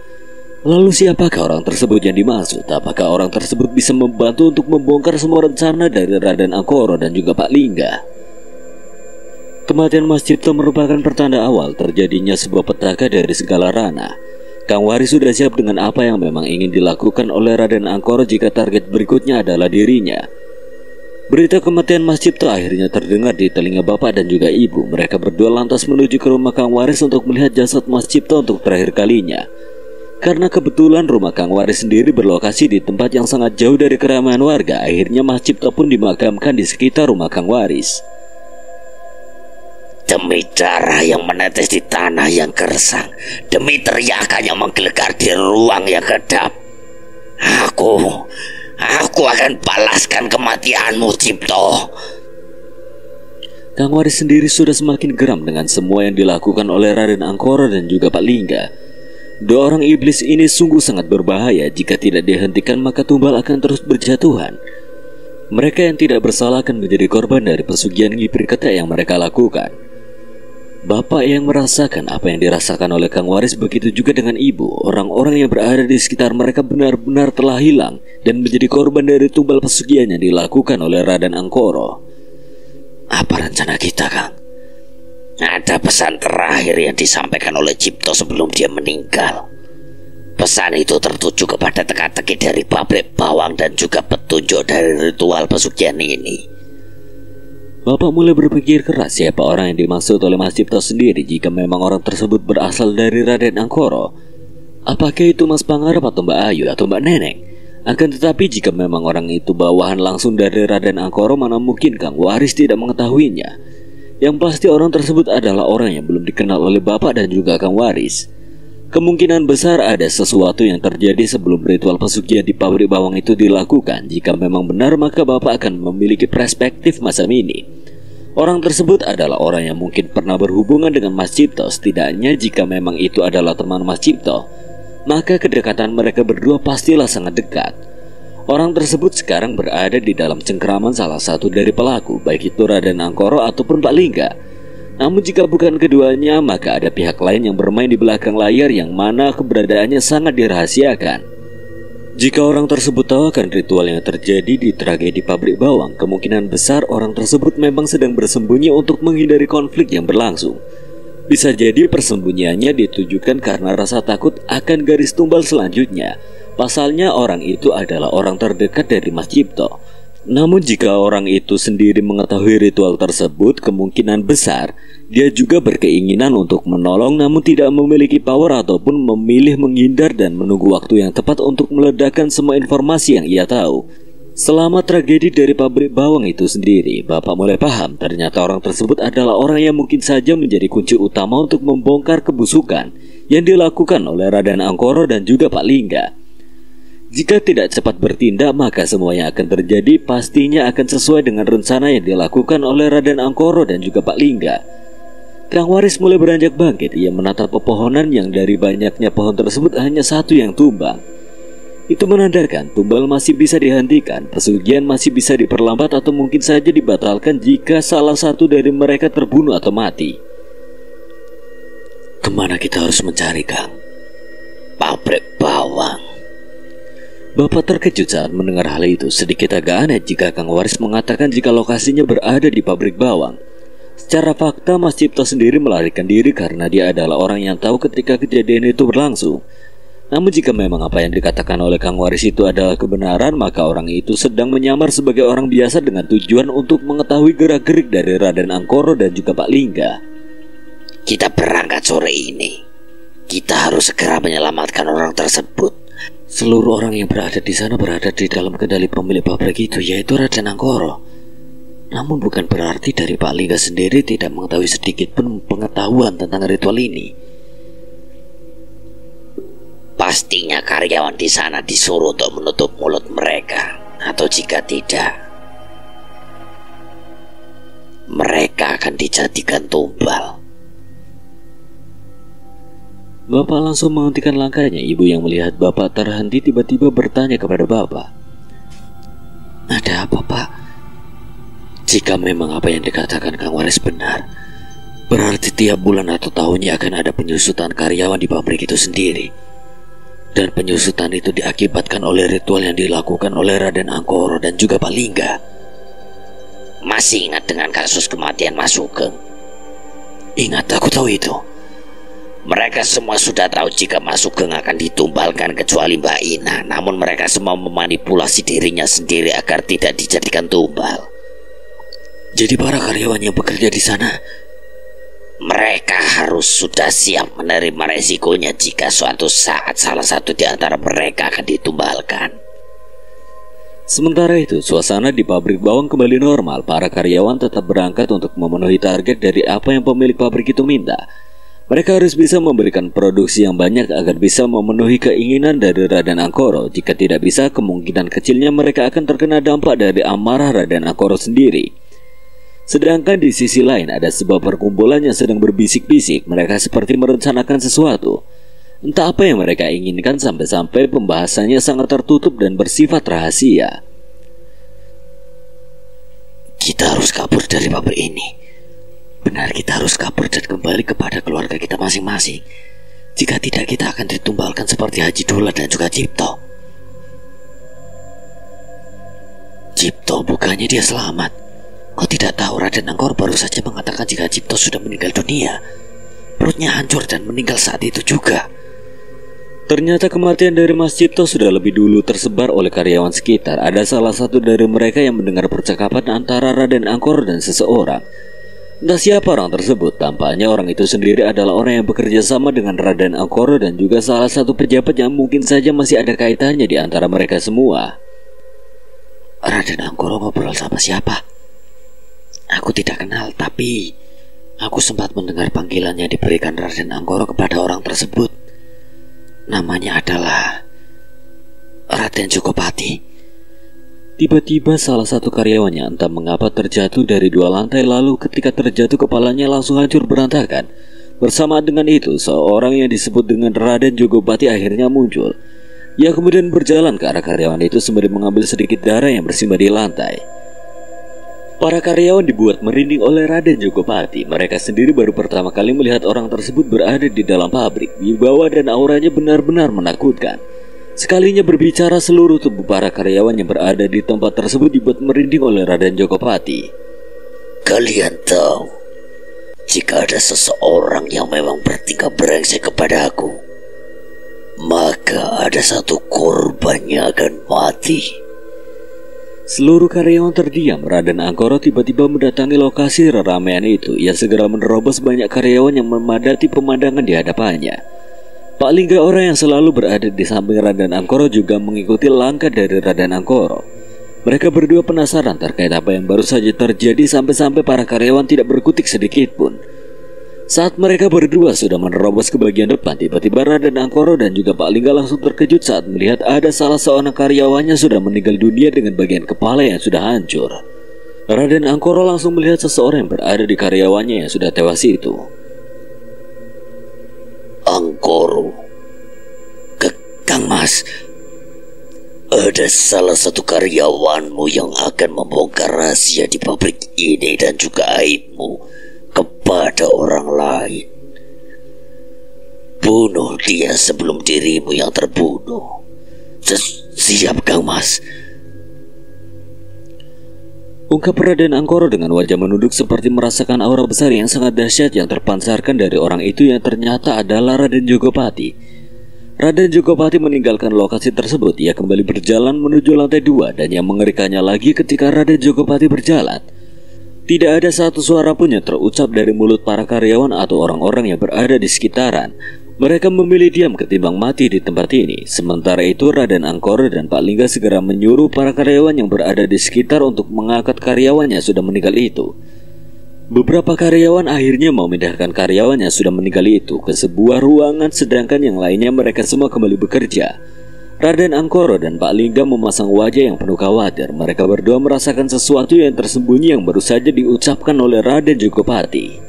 Lalu siapakah orang tersebut yang dimaksud? Apakah orang tersebut bisa membantu untuk membongkar semua rencana dari Raden Angkoro dan juga Pak Lingga? Kematian Mas Cipto merupakan pertanda awal terjadinya sebuah petaka dari segala ranah. Kang Waris sudah siap dengan apa yang memang ingin dilakukan oleh Raden Angkoro jika target berikutnya adalah dirinya. Berita kematian Mas Cipto akhirnya terdengar di telinga Bapak dan juga Ibu. Mereka berdua lantas menuju ke rumah Kang Waris untuk melihat jasad Mas Cipto untuk terakhir kalinya. Karena kebetulan rumah Kang Waris sendiri berlokasi di tempat yang sangat jauh dari keramaian warga, akhirnya Mas Cipto pun dimakamkan di sekitar rumah Kang Waris. Demi darah yang menetes di tanah yang gersang, demi teriakan yang menggelegar di ruang yang kedap, aku akan balaskan kematianmu, Cipto. Kang Waris sendiri sudah semakin geram dengan semua yang dilakukan oleh Raden Angkoro dan juga Pak Lingga. Dua orang iblis ini sungguh sangat berbahaya. Jika tidak dihentikan maka tumbal akan terus berjatuhan. Mereka yang tidak bersalah akan menjadi korban dari pesugihan ngipir ketek yang mereka lakukan. Bapak yang merasakan apa yang dirasakan oleh Kang Waris, begitu juga dengan Ibu. Orang-orang yang berada di sekitar mereka benar-benar telah hilang dan menjadi korban dari tumbal pesugihan yang dilakukan oleh Raden Angkoro. Apa rencana kita, Kang? Ada pesan terakhir yang disampaikan oleh Cipto sebelum dia meninggal. Pesan itu tertuju kepada teka-teki dari pabrik bawang dan juga petunjuk dari ritual pesugihan ini. Bapak mulai berpikir keras siapa orang yang dimaksud oleh Mas Cipto sendiri jika memang orang tersebut berasal dari Raden Angkoro. Apakah itu Mas Pangarep atau Mbak Ayu atau Mbak Neneng? Akan tetapi jika memang orang itu bawahan langsung dari Raden Angkoro, mana mungkin Kang Waris tidak mengetahuinya. Yang pasti orang tersebut adalah orang yang belum dikenal oleh Bapak dan juga Kang Waris. Kemungkinan besar ada sesuatu yang terjadi sebelum ritual pesugihan di pabrik bawang itu dilakukan. Jika memang benar maka Bapak akan memiliki perspektif macam ini. Orang tersebut adalah orang yang mungkin pernah berhubungan dengan Mas Cipto. Setidaknya jika memang itu adalah teman Mas Cipto, maka kedekatan mereka berdua pastilah sangat dekat. Orang tersebut sekarang berada di dalam cengkraman salah satu dari pelaku, baik itu Raden Angkoro ataupun Pak Lingga. Namun jika bukan keduanya, maka ada pihak lain yang bermain di belakang layar yang mana keberadaannya sangat dirahasiakan. Jika orang tersebut tahu akan ritual yang terjadi di tragedi pabrik bawang, kemungkinan besar orang tersebut memang sedang bersembunyi untuk menghindari konflik yang berlangsung. Bisa jadi persembunyiannya ditujukan karena rasa takut akan garis tumbal selanjutnya. Pasalnya orang itu adalah orang terdekat dari Mas Cipto. Namun jika orang itu sendiri mengetahui ritual tersebut, kemungkinan besar dia juga berkeinginan untuk menolong namun tidak memiliki power ataupun memilih menghindar dan menunggu waktu yang tepat untuk meledakkan semua informasi yang ia tahu. Selama tragedi dari pabrik bawang itu sendiri, Bapak mulai paham ternyata orang tersebut adalah orang yang mungkin saja menjadi kunci utama untuk membongkar kebusukan yang dilakukan oleh Raden Angkoro dan juga Pak Lingga. Jika tidak cepat bertindak, maka semua yang akan terjadi pastinya akan sesuai dengan rencana yang dilakukan oleh Raden Angkoro dan juga Pak Lingga. Kang Waris mulai beranjak bangkit. Ia menatap pepohonan yang dari banyaknya pohon tersebut hanya satu yang tumbang. Itu menandakan tumbal masih bisa dihentikan, pesugihan masih bisa diperlambat atau mungkin saja dibatalkan jika salah satu dari mereka terbunuh atau mati. Kemana kita harus mencari, Kang? Pabrik bawang. Bapak terkejut saat mendengar hal itu. Sedikit agak aneh jika Kang Waris mengatakan jika lokasinya berada di pabrik bawang. Secara fakta, Mas Cipto sendiri melarikan diri karena dia adalah orang yang tahu ketika kejadian itu berlangsung. Namun jika memang apa yang dikatakan oleh Kang Waris itu adalah kebenaran, maka orang itu sedang menyamar sebagai orang biasa dengan tujuan untuk mengetahui gerak-gerik dari Raden Angkoro dan juga Pak Lingga. Kita berangkat sore ini. Kita harus segera menyelamatkan orang tersebut. Seluruh orang yang berada di sana berada di dalam kendali pemilik pabrik itu, yaitu Raden Angkoro. Namun bukan berarti dari Pak Lingga sendiri tidak mengetahui sedikit pun pengetahuan tentang ritual ini. Pastinya karyawan di sana disuruh untuk menutup mulut mereka, atau jika tidak, mereka akan dijadikan tumbal. Bapak langsung menghentikan langkahnya. Ibu yang melihat Bapak terhenti tiba-tiba bertanya kepada Bapak, "Ada apa, Pak?" jika memang apa yang dikatakan Kang Waris benar, berarti tiap bulan atau tahunnya akan ada penyusutan karyawan di pabrik itu sendiri. Dan penyusutan itu diakibatkan oleh ritual yang dilakukan oleh Raden Angkoro dan juga Pak Lingga. Masih ingat dengan kasus kematian Mas Sugeng? Ingat, aku tahu itu. Mereka semua sudah tahu jika Mas Sugeng akan ditumbalkan kecuali Mbak Ina. Namun mereka semua memanipulasi dirinya sendiri agar tidak dijadikan tumbal. Jadi para karyawan yang bekerja di sana, mereka harus sudah siap menerima resikonya jika suatu saat salah satu di antara mereka akan ditumbalkan. Sementara itu, suasana di pabrik bawang kembali normal. Para karyawan tetap berangkat untuk memenuhi target dari apa yang pemilik pabrik itu minta. Mereka harus bisa memberikan produksi yang banyak agar bisa memenuhi keinginan dari Raden Angkoro. Jika tidak bisa, kemungkinan kecilnya mereka akan terkena dampak dari amarah Raden Angkoro sendiri. Sedangkan di sisi lain ada sebuah perkumpulan yang sedang berbisik-bisik. Mereka seperti merencanakan sesuatu. Entah apa yang mereka inginkan, sampai-sampai pembahasannya sangat tertutup dan bersifat rahasia. Kita harus kabur dari pabrik ini. Benar, kita harus kabur dan kembali kepada keluarga kita masing-masing. Jika tidak, kita akan ditumbalkan seperti Haji Dula dan juga Cipto. Cipto, bukannya dia selamat? Kau tidak tahu Raden Angkoro baru saja mengatakan jika Cipto sudah meninggal dunia. Perutnya hancur dan meninggal saat itu juga. Ternyata kematian dari Mas Cipto sudah lebih dulu tersebar oleh karyawan sekitar. Ada salah satu dari mereka yang mendengar percakapan antara Raden Angkoro dan seseorang. Entah siapa orang tersebut. Tampaknya orang itu sendiri adalah orang yang bekerja sama dengan Raden Angkoro dan juga salah satu pejabat yang mungkin saja masih ada kaitannya di antara mereka semua. Raden Angkoro ngobrol sama siapa? Aku tidak kenal, tapi aku sempat mendengar panggilan yang diberikan Raden Angkoro kepada orang tersebut. Namanya adalah Raden Jogopati. Tiba-tiba salah satu karyawannya entah mengapa terjatuh dari 2 lantai, lalu ketika terjatuh kepalanya langsung hancur berantakan. Bersamaan dengan itu, seorang yang disebut dengan Raden Jogopati akhirnya muncul. Ia kemudian berjalan ke arah karyawan itu sembari mengambil sedikit darah yang bersimbah di lantai. Para karyawan dibuat merinding oleh Raden Jogopati. Mereka sendiri baru pertama kali melihat orang tersebut berada di dalam pabrik. Wibawa dan auranya benar-benar menakutkan. Sekalinya berbicara, seluruh tubuh para karyawan yang berada di tempat tersebut dibuat merinding oleh Raden Jogopati. Kalian tahu, jika ada seseorang yang memang bertingkah brengsek kepada aku, maka ada satu korbannya akan mati. Seluruh karyawan terdiam. Raden Angkoro tiba-tiba mendatangi lokasi keramaian itu. Ia segera menerobos banyak karyawan yang memadati pemandangan di hadapannya. Pak Lingga, orang yang selalu berada di samping Raden Angkoro, juga mengikuti langkah dari Raden Angkoro. Mereka berdua penasaran terkait apa yang baru saja terjadi, sampai-sampai para karyawan tidak berkutik sedikit pun. Saat mereka berdua sudah menerobos ke bagian depan, tiba-tiba Raden Angkoro dan juga Pak Lingga langsung terkejut saat melihat ada salah seorang karyawannya sudah meninggal dunia dengan bagian kepala yang sudah hancur. Raden Angkoro langsung melihat seseorang yang berada di karyawannya yang sudah tewas itu. Angkoro, Kang Mas, ada salah satu karyawanmu yang akan membongkar rahasia di pabrik ini dan juga aibmu kepada orang lain. Bunuh dia sebelum dirimu yang terbunuh. Siap, Kang Mas. Ungkap Raden Angkoro dengan wajah menunduk seperti merasakan aura besar yang sangat dahsyat yang terpancarkan dari orang itu yang ternyata adalah Raden Jogopati. Raden Jogopati meninggalkan lokasi tersebut. Ia kembali berjalan menuju lantai 2 dan yang mengerikannya lagi ketika Raden Jogopati berjalan, tidak ada satu suara pun yang terucap dari mulut para karyawan atau orang-orang yang berada di sekitaran. Mereka memilih diam ketimbang mati di tempat ini. Sementara itu Raden Angkoro dan Pak Lingga segera menyuruh para karyawan yang berada di sekitar untuk mengangkat karyawannya sudah meninggal itu. Beberapa karyawan akhirnya memindahkan karyawan yang sudah meninggal itu ke sebuah ruangan, sedangkan yang lainnya mereka semua kembali bekerja. Raden Angkoro dan Pak Lingga memasang wajah yang penuh khawatir. Mereka berdua merasakan sesuatu yang tersembunyi yang baru saja diucapkan oleh Raden Jogopati.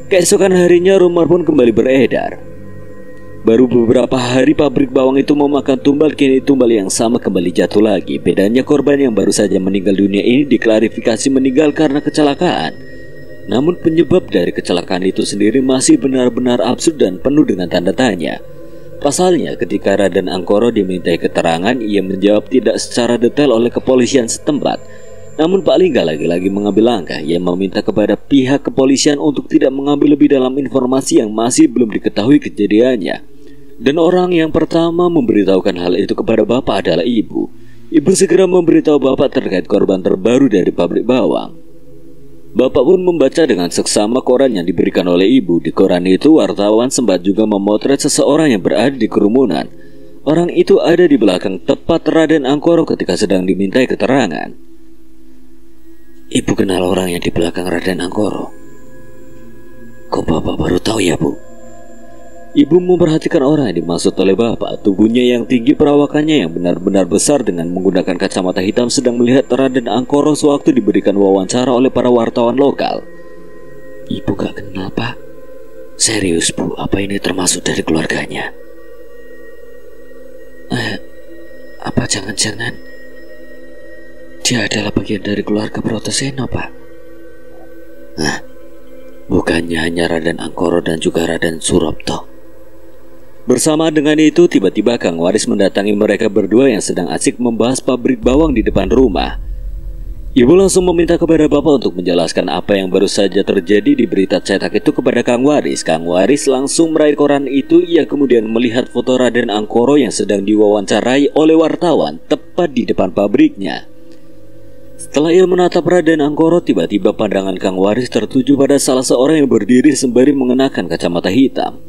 Keesokan harinya rumor pun kembali beredar. Baru beberapa hari pabrik bawang itu memakan tumbal, kini tumbal yang sama kembali jatuh lagi. Bedanya korban yang baru saja meninggal dunia ini diklarifikasi meninggal karena kecelakaan. Namun penyebab dari kecelakaan itu sendiri masih benar-benar absurd dan penuh dengan tanda tanya. Pasalnya ketika Raden Angkoro dimintai keterangan, ia menjawab tidak secara detail oleh kepolisian setempat. Namun Pak Lingga lagi-lagi mengambil langkah. Ia meminta kepada pihak kepolisian untuk tidak mengambil lebih dalam informasi yang masih belum diketahui kejadiannya. Dan orang yang pertama memberitahukan hal itu kepada Bapak adalah Ibu. Ibu segera memberitahu Bapak terkait korban terbaru dari pabrik bawang. Bapak pun membaca dengan seksama koran yang diberikan oleh Ibu. Di koran itu wartawan sempat juga memotret seseorang yang berada di kerumunan. Orang itu ada di belakang tepat Raden Angkoro ketika sedang dimintai keterangan. Ibu kenal orang yang di belakang Raden Angkoro? Kok Bapak baru tahu ya, Bu? Ibu memperhatikan orang yang dimaksud oleh Bapak. Tubuhnya yang tinggi, perawakannya yang benar-benar besar dengan menggunakan kacamata hitam sedang melihat Raden Angkoro sewaktu diberikan wawancara oleh para wartawan lokal. Ibu gak kenal, Pak? Serius, Bu? Apa ini termasuk dari keluarganya? Apa jangan-jangan dia adalah bagian dari keluarga Brotoseno, Pak? Bukannya hanya Raden Angkoro dan juga Raden Surapto. Bersama dengan itu, tiba-tiba Kang Waris mendatangi mereka berdua yang sedang asik membahas pabrik bawang di depan rumah. Ibu langsung meminta kepada Bapak untuk menjelaskan apa yang baru saja terjadi di berita cetak itu kepada Kang Waris. Kang Waris langsung meraih koran itu. Ia kemudian melihat foto Raden Angkoro yang sedang diwawancarai oleh wartawan tepat di depan pabriknya. Setelah ia menatap Raden Angkoro, tiba-tiba pandangan Kang Waris tertuju pada salah seorang yang berdiri sembari mengenakan kacamata hitam.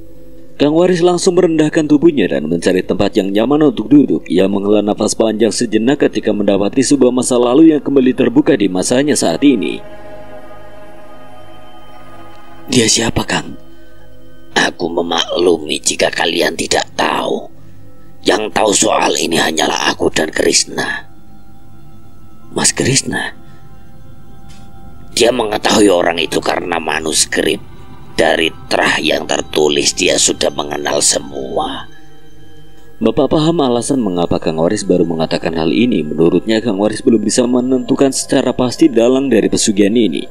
Kang Waris langsung merendahkan tubuhnya dan mencari tempat yang nyaman untuk duduk. Ia menghela nafas panjang sejenak ketika mendapati sebuah masa lalu yang kembali terbuka di masanya saat ini. Dia siapa, Kang? Aku memaklumi jika kalian tidak tahu. Yang tahu soal ini hanyalah aku dan Krishna. Mas Krishna? Dia mengetahui orang itu karena manuskrip. Dari terah yang tertulis dia sudah mengenal semua. Bapak paham alasan mengapa Kang Waris baru mengatakan hal ini. Menurutnya Kang Waris belum bisa menentukan secara pasti dalang dari pesugihan ini.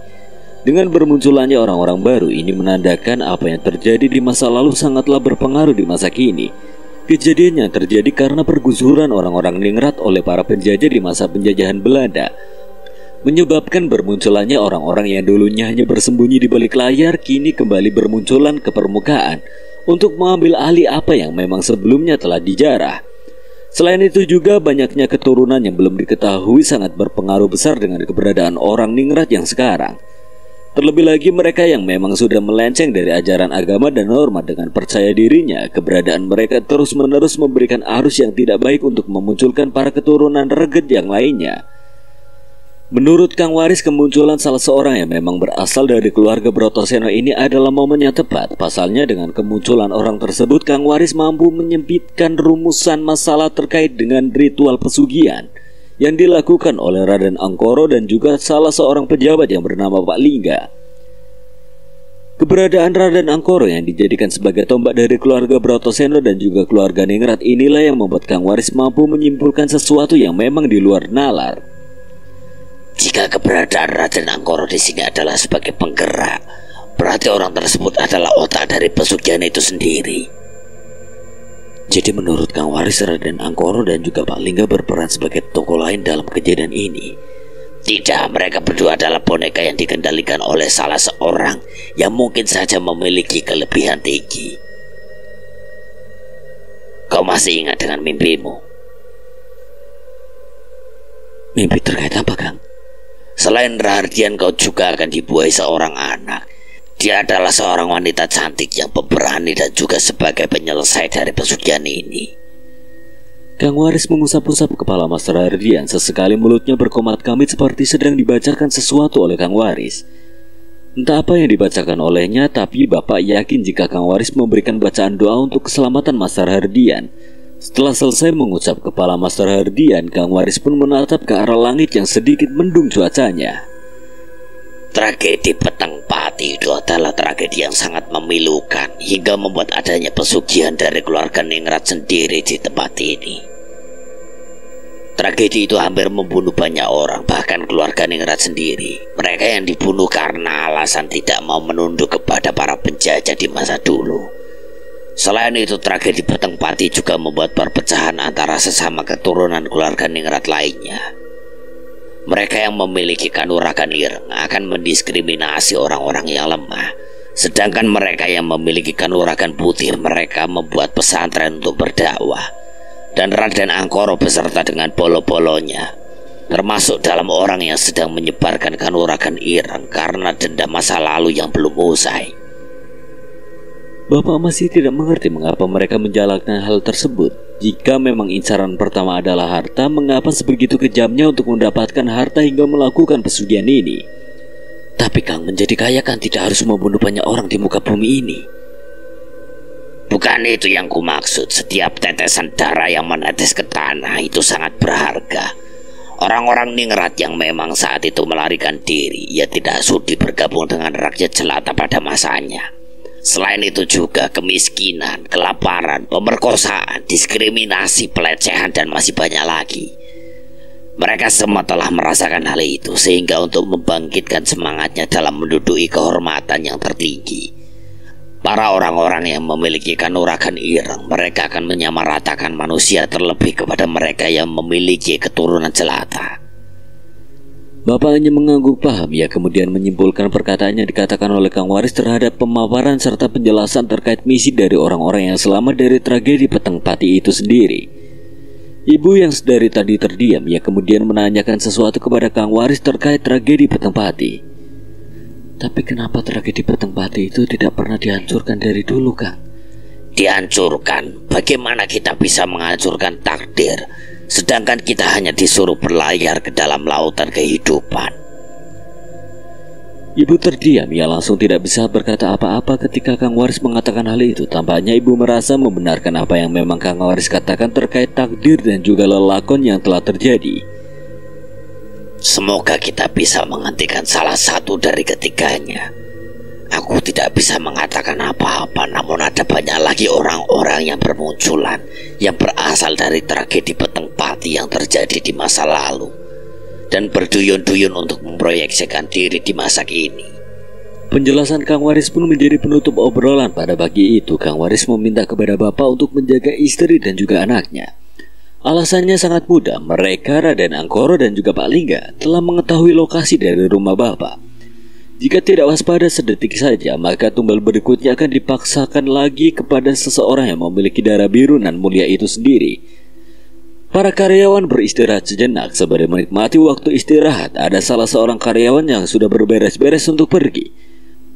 Dengan bermunculannya orang-orang baru ini menandakan apa yang terjadi di masa lalu sangatlah berpengaruh di masa kini. Kejadian yang terjadi karena pergusuran orang-orang ningrat oleh para penjajah di masa penjajahan Belanda, menyebabkan bermunculannya orang-orang yang dulunya hanya bersembunyi di balik layar kini kembali bermunculan ke permukaan untuk mengambil alih apa yang memang sebelumnya telah dijarah. Selain itu juga banyaknya keturunan yang belum diketahui sangat berpengaruh besar dengan keberadaan orang ningrat yang sekarang. Terlebih lagi mereka yang memang sudah melenceng dari ajaran agama dan norma dengan percaya dirinya, keberadaan mereka terus-menerus memberikan arus yang tidak baik untuk memunculkan para keturunan reget yang lainnya. Menurut Kang Waris, kemunculan salah seorang yang memang berasal dari keluarga Brotoseno ini adalah momen yang tepat. Pasalnya dengan kemunculan orang tersebut, Kang Waris mampu menyempitkan rumusan masalah terkait dengan ritual pesugihan yang dilakukan oleh Raden Angkoro dan juga salah seorang pejabat yang bernama Pak Lingga. Keberadaan Raden Angkoro yang dijadikan sebagai tombak dari keluarga Brotoseno dan juga keluarga Ningrat inilah yang membuat Kang Waris mampu menyimpulkan sesuatu yang memang di luar nalar. Jika keberadaan Raden Angkoro di sini adalah sebagai penggerak, berarti orang tersebut adalah otak dari pesugihan itu sendiri. Jadi menurut Kang Waris, Raden Angkoro dan juga Pak Lingga berperan sebagai tokoh lain dalam kejadian ini. Tidak, mereka berdua adalah boneka yang dikendalikan oleh salah seorang yang mungkin saja memiliki kelebihan tinggi. Kau masih ingat dengan mimpimu? Mimpi terkait apa, Kang? Selain Rahardian, kau juga akan dibuai seorang anak. Dia adalah seorang wanita cantik yang pemberani dan juga sebagai penyelesai dari pesugihan ini. Kang Waris mengusap-usap kepala Mas Rahardian. Sesekali mulutnya berkomat-kamit seperti sedang dibacakan sesuatu oleh Kang Waris. Entah apa yang dibacakan olehnya, tapi Bapak yakin jika Kang Waris memberikan bacaan doa untuk keselamatan Mas Rahardian. Setelah selesai mengucap kepala Mas Rahardian, Kang Waris pun menatap ke arah langit yang sedikit mendung cuacanya. Tragedi Petang Pati itu adalah tragedi yang sangat memilukan hingga membuat adanya pesugihan dari keluarga Ningrat sendiri di tempat ini. Tragedi itu hampir membunuh banyak orang, bahkan keluarga Ningrat sendiri. Mereka yang dibunuh karena alasan tidak mau menunduk kepada para penjajah di masa dulu. Selain itu, tragedi Petang Pati juga membuat perpecahan antara sesama keturunan keluarga Ningrat lainnya. Mereka yang memiliki kanuragan ireng akan mendiskriminasi orang-orang yang lemah, sedangkan mereka yang memiliki kanuragan putih, mereka membuat pesantren untuk berdakwah. Dan Raden Angkoro beserta dengan bolo-bolonya termasuk dalam orang yang sedang menyebarkan kanuragan ireng karena dendam masa lalu yang belum usai. Bapak masih tidak mengerti mengapa mereka menjalankan hal tersebut. Jika memang incaran pertama adalah harta, mengapa sebegitu kejamnya untuk mendapatkan harta hingga melakukan pesugihan ini? Tapi Kang, menjadi kaya kan tidak harus membunuh banyak orang di muka bumi ini. Bukan itu yang kumaksud. Setiap tetesan darah yang menetes ke tanah itu sangat berharga. Orang-orang Ningrat yang memang saat itu melarikan diri, ia tidak sudi bergabung dengan rakyat jelata pada masanya. Selain itu juga kemiskinan, kelaparan, pemerkosaan, diskriminasi, pelecehan, dan masih banyak lagi. Mereka semua telah merasakan hal itu, sehingga untuk membangkitkan semangatnya dalam menduduki kehormatan yang tertinggi, para orang-orang yang memiliki kanuragan ireng, mereka akan menyamaratakan manusia terlebih kepada mereka yang memiliki keturunan jelata. Bapak hanya mengangguk paham. Ia kemudian menyimpulkan perkataan yang dikatakan oleh Kang Waris terhadap pemaparan serta penjelasan terkait misi dari orang-orang yang selamat dari tragedi Petang Pati itu sendiri. Ibu yang dari tadi terdiam, ia kemudian menanyakan sesuatu kepada Kang Waris terkait tragedi Petang Pati. Tapi kenapa tragedi Petang Pati itu tidak pernah dihancurkan dari dulu, Kang? Dihancurkan? Bagaimana kita bisa menghancurkan takdir, sedangkan kita hanya disuruh berlayar ke dalam lautan kehidupan? Ibu terdiam. Ia langsung tidak bisa berkata apa-apa ketika Kang Waris mengatakan hal itu. Tampaknya ibu merasa membenarkan apa yang memang Kang Waris katakan terkait takdir dan juga lelakon yang telah terjadi. Semoga kita bisa menghentikan salah satu dari ketiganya. Aku tidak bisa mengatakan apa-apa, namun ada banyak lagi orang-orang yang bermunculan yang berasal dari tragedi Petang Pati yang terjadi di masa lalu dan berduyun-duyun untuk memproyeksikan diri di masa kini. Penjelasan Kang Waris pun menjadi penutup obrolan pada pagi itu. Kang Waris meminta kepada Bapak untuk menjaga istri dan juga anaknya. Alasannya sangat mudah. Mereka, Raden Angkoro dan juga Pak Lingga, telah mengetahui lokasi dari rumah Bapak. Jika tidak waspada sedetik saja, maka tumbal berikutnya akan dipaksakan lagi kepada seseorang yang memiliki darah biru nan mulia itu sendiri. Para karyawan beristirahat sejenak. Sembari menikmati waktu istirahat, ada salah seorang karyawan yang sudah berberes-beres untuk pergi.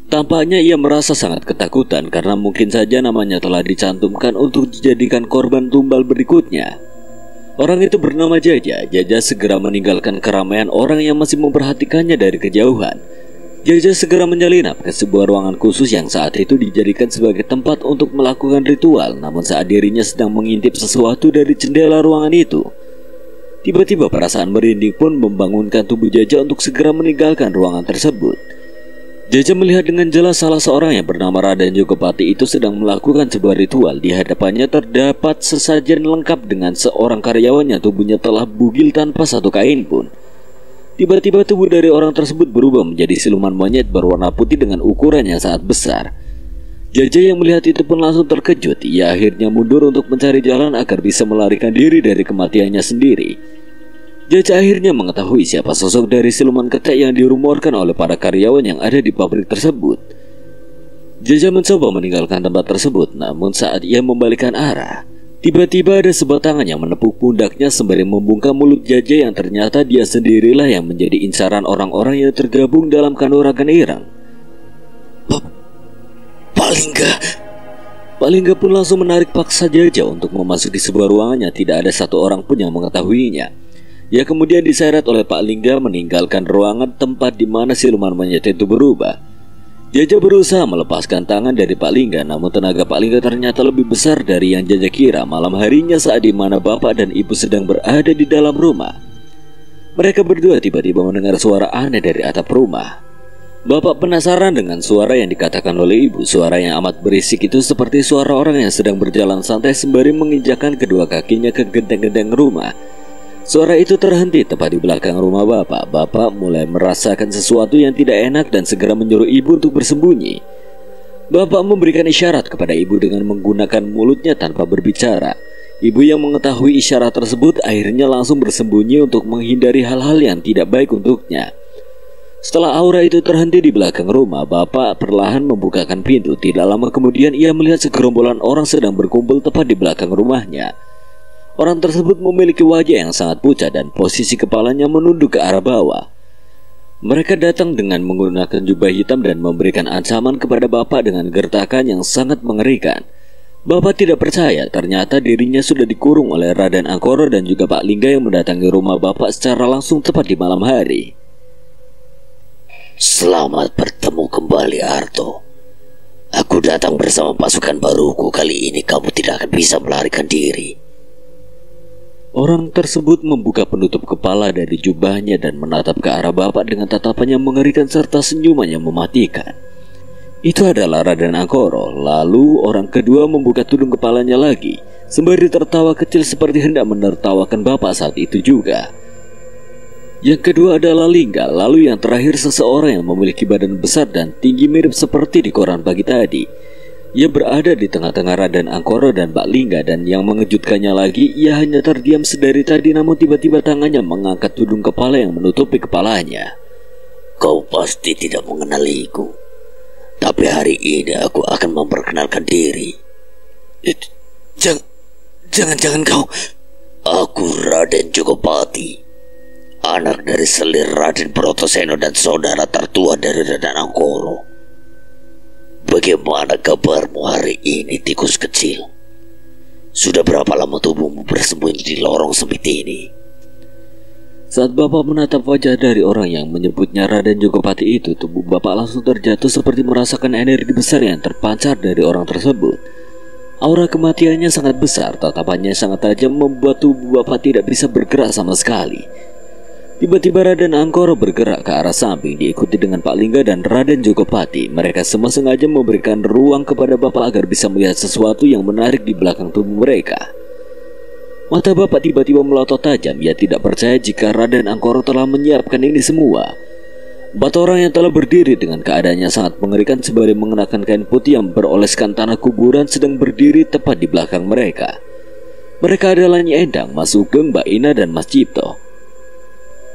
Tampaknya ia merasa sangat ketakutan karena mungkin saja namanya telah dicantumkan untuk dijadikan korban tumbal berikutnya. Orang itu bernama Jaja. Jaja segera meninggalkan keramaian orang yang masih memperhatikannya dari kejauhan. Jaja segera menyelinap ke sebuah ruangan khusus yang saat itu dijadikan sebagai tempat untuk melakukan ritual. Namun saat dirinya sedang mengintip sesuatu dari jendela ruangan itu, tiba-tiba perasaan merinding pun membangunkan tubuh Jaja untuk segera meninggalkan ruangan tersebut. Jaja melihat dengan jelas salah seorang yang bernama Raden Jogopati itu sedang melakukan sebuah ritual. Di hadapannya terdapat sesajen lengkap dengan seorang karyawan yang tubuhnya telah bugil tanpa satu kain pun. Tiba-tiba tubuh dari orang tersebut berubah menjadi siluman monyet berwarna putih dengan ukuran yang sangat besar. Jaja yang melihat itu pun langsung terkejut. Ia akhirnya mundur untuk mencari jalan agar bisa melarikan diri dari kematiannya sendiri. Jaja akhirnya mengetahui siapa sosok dari siluman ketek yang dirumorkan oleh para karyawan yang ada di pabrik tersebut. Jaja mencoba meninggalkan tempat tersebut, namun saat ia membalikkan arah, tiba-tiba ada sebuah tangan yang menepuk pundaknya sembari membungkam mulut Jaja yang ternyata dia sendirilah yang menjadi incaran orang-orang yang tergabung dalam Kanuragan Ireng. Palingga pun langsung menarik paksa Jaja untuk memasuki sebuah ruangan yang tidak ada satu orang pun yang mengetahuinya. Ia kemudian diseret oleh Pak Lingga meninggalkan ruangan tempat di mana siluman monyet itu berubah. Jaja berusaha melepaskan tangan dari Pak Lingga, namun tenaga Pak Lingga ternyata lebih besar dari yang Jaja kira. Malam harinya saat di mana bapak dan ibu sedang berada di dalam rumah, mereka berdua tiba-tiba mendengar suara aneh dari atap rumah. Bapak penasaran dengan suara yang dikatakan oleh ibu. Suara yang amat berisik itu seperti suara orang yang sedang berjalan santai sembari menginjakkan kedua kakinya ke genteng-genteng rumah. Suara itu terhenti tepat di belakang rumah bapak. Bapak mulai merasakan sesuatu yang tidak enak dan segera menyuruh ibu untuk bersembunyi. Bapak memberikan isyarat kepada ibu dengan menggunakan mulutnya tanpa berbicara. Ibu yang mengetahui isyarat tersebut akhirnya langsung bersembunyi untuk menghindari hal-hal yang tidak baik untuknya. Setelah aura itu terhenti di belakang rumah, bapak perlahan membukakan pintu. Tidak lama kemudian ia melihat segerombolan orang sedang berkumpul tepat di belakang rumahnya. Orang tersebut memiliki wajah yang sangat pucat dan posisi kepalanya menunduk ke arah bawah. Mereka datang dengan menggunakan jubah hitam dan memberikan ancaman kepada bapak dengan gertakan yang sangat mengerikan. Bapak tidak percaya ternyata dirinya sudah dikurung oleh Raden Angkoro dan juga Pak Lingga yang mendatangi rumah bapak secara langsung tepat di malam hari. Selamat bertemu kembali, Arto. Aku datang bersama pasukan baruku. Kali ini kamu tidak akan bisa melarikan diri. Orang tersebut membuka penutup kepala dari jubahnya dan menatap ke arah bapak dengan tatapan yang mengerikan serta senyuman yang mematikan. Itu adalah Raden Angkoro. Lalu orang kedua membuka tudung kepalanya lagi sembari tertawa kecil seperti hendak menertawakan bapak saat itu juga. Yang kedua adalah Lingga. Lalu yang terakhir seseorang yang memiliki badan besar dan tinggi mirip seperti di koran pagi tadi. Ia berada di tengah-tengah Raden Angkoro dan Pak Lingga, dan yang mengejutkannya lagi, ia hanya terdiam sedari tadi namun tiba-tiba tangannya mengangkat tudung kepala yang menutupi kepalanya. Kau pasti tidak mengenaliku, tapi hari ini aku akan memperkenalkan diri. Jangan kau. Aku Raden Jogopati, anak dari selir Raden Brotoseno dan saudara tertua dari Raden Angkoro. Bagaimana kabarmu hari ini, tikus kecil? Sudah berapa lama tubuhmu bersembunyi di lorong sempit ini? Saat bapak menatap wajah dari orang yang menyebutnya Raden Jogopati itu, tubuh bapak langsung terjatuh seperti merasakan energi besar yang terpancar dari orang tersebut. Aura kematiannya sangat besar, tatapannya sangat tajam membuat tubuh bapak tidak bisa bergerak sama sekali. Tiba-tiba Raden Angkoro bergerak ke arah samping diikuti dengan Pak Lingga dan Raden Jogopati. Mereka semua sengaja memberikan ruang kepada bapak agar bisa melihat sesuatu yang menarik di belakang tubuh mereka. Mata bapak tiba-tiba melotot tajam. Ia tidak percaya jika Raden Angkoro telah menyiapkan ini semua. 4 orang yang telah berdiri dengan keadaannya sangat mengerikan sembari mengenakan kain putih yang beroleskan tanah kuburan sedang berdiri tepat di belakang mereka. Mereka adalah Nyi Endang, Mas Sugeng, Mbak Ina, dan Mas Cipto.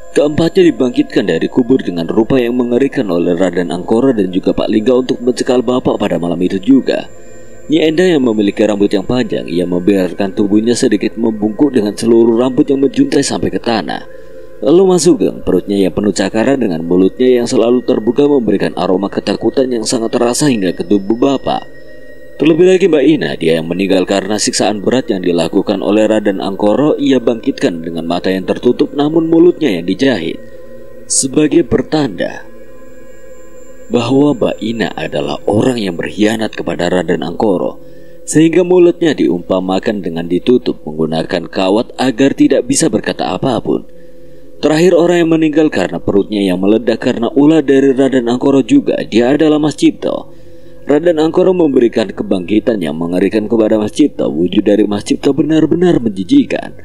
Keempatnya dibangkitkan dari kubur dengan rupa yang mengerikan oleh Raden Angkoro dan juga Pak Lingga untuk mencekal bapak pada malam itu juga. Nyi Endang yang memiliki rambut yang panjang, ia membiarkan tubuhnya sedikit membungkuk dengan seluruh rambut yang menjuntai sampai ke tanah. Lalu Mas Sugeng, perutnya yang penuh cakaran dengan mulutnya yang selalu terbuka memberikan aroma ketakutan yang sangat terasa hingga ke tubuh bapak. Terlebih lagi Mbak Ina, dia yang meninggal karena siksaan berat yang dilakukan oleh Raden Angkoro. Ia bangkitkan dengan mata yang tertutup namun mulutnya yang dijahit, sebagai pertanda bahwa Mbak Ina adalah orang yang berkhianat kepada Raden Angkoro, sehingga mulutnya diumpamakan dengan ditutup menggunakan kawat agar tidak bisa berkata apapun. Terakhir orang yang meninggal karena perutnya yang meledak karena ulah dari Raden Angkoro juga, dia adalah Mas Cipto. Raden Angkoro memberikan kebangkitan yang mengerikan kepada Mas Cipto. Wujud dari Mas Cipto benar-benar menjijikan.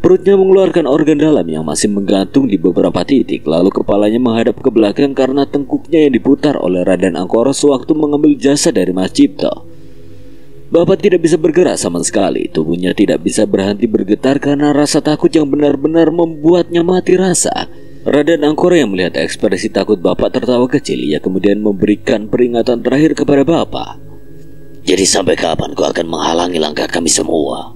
Perutnya mengeluarkan organ dalam yang masih menggantung di beberapa titik. Lalu kepalanya menghadap ke belakang karena tengkuknya yang diputar oleh Raden Angkoro sewaktu mengambil jasa dari Mas Cipto. Bapak tidak bisa bergerak sama sekali. Tubuhnya tidak bisa berhenti bergetar karena rasa takut yang benar-benar membuatnya mati rasa. Raden Angkoro yang melihat ekspresi takut Bapak tertawa kecil. Ia kemudian memberikan peringatan terakhir kepada Bapak. Jadi sampai kapan kau akan menghalangi langkah kami semua?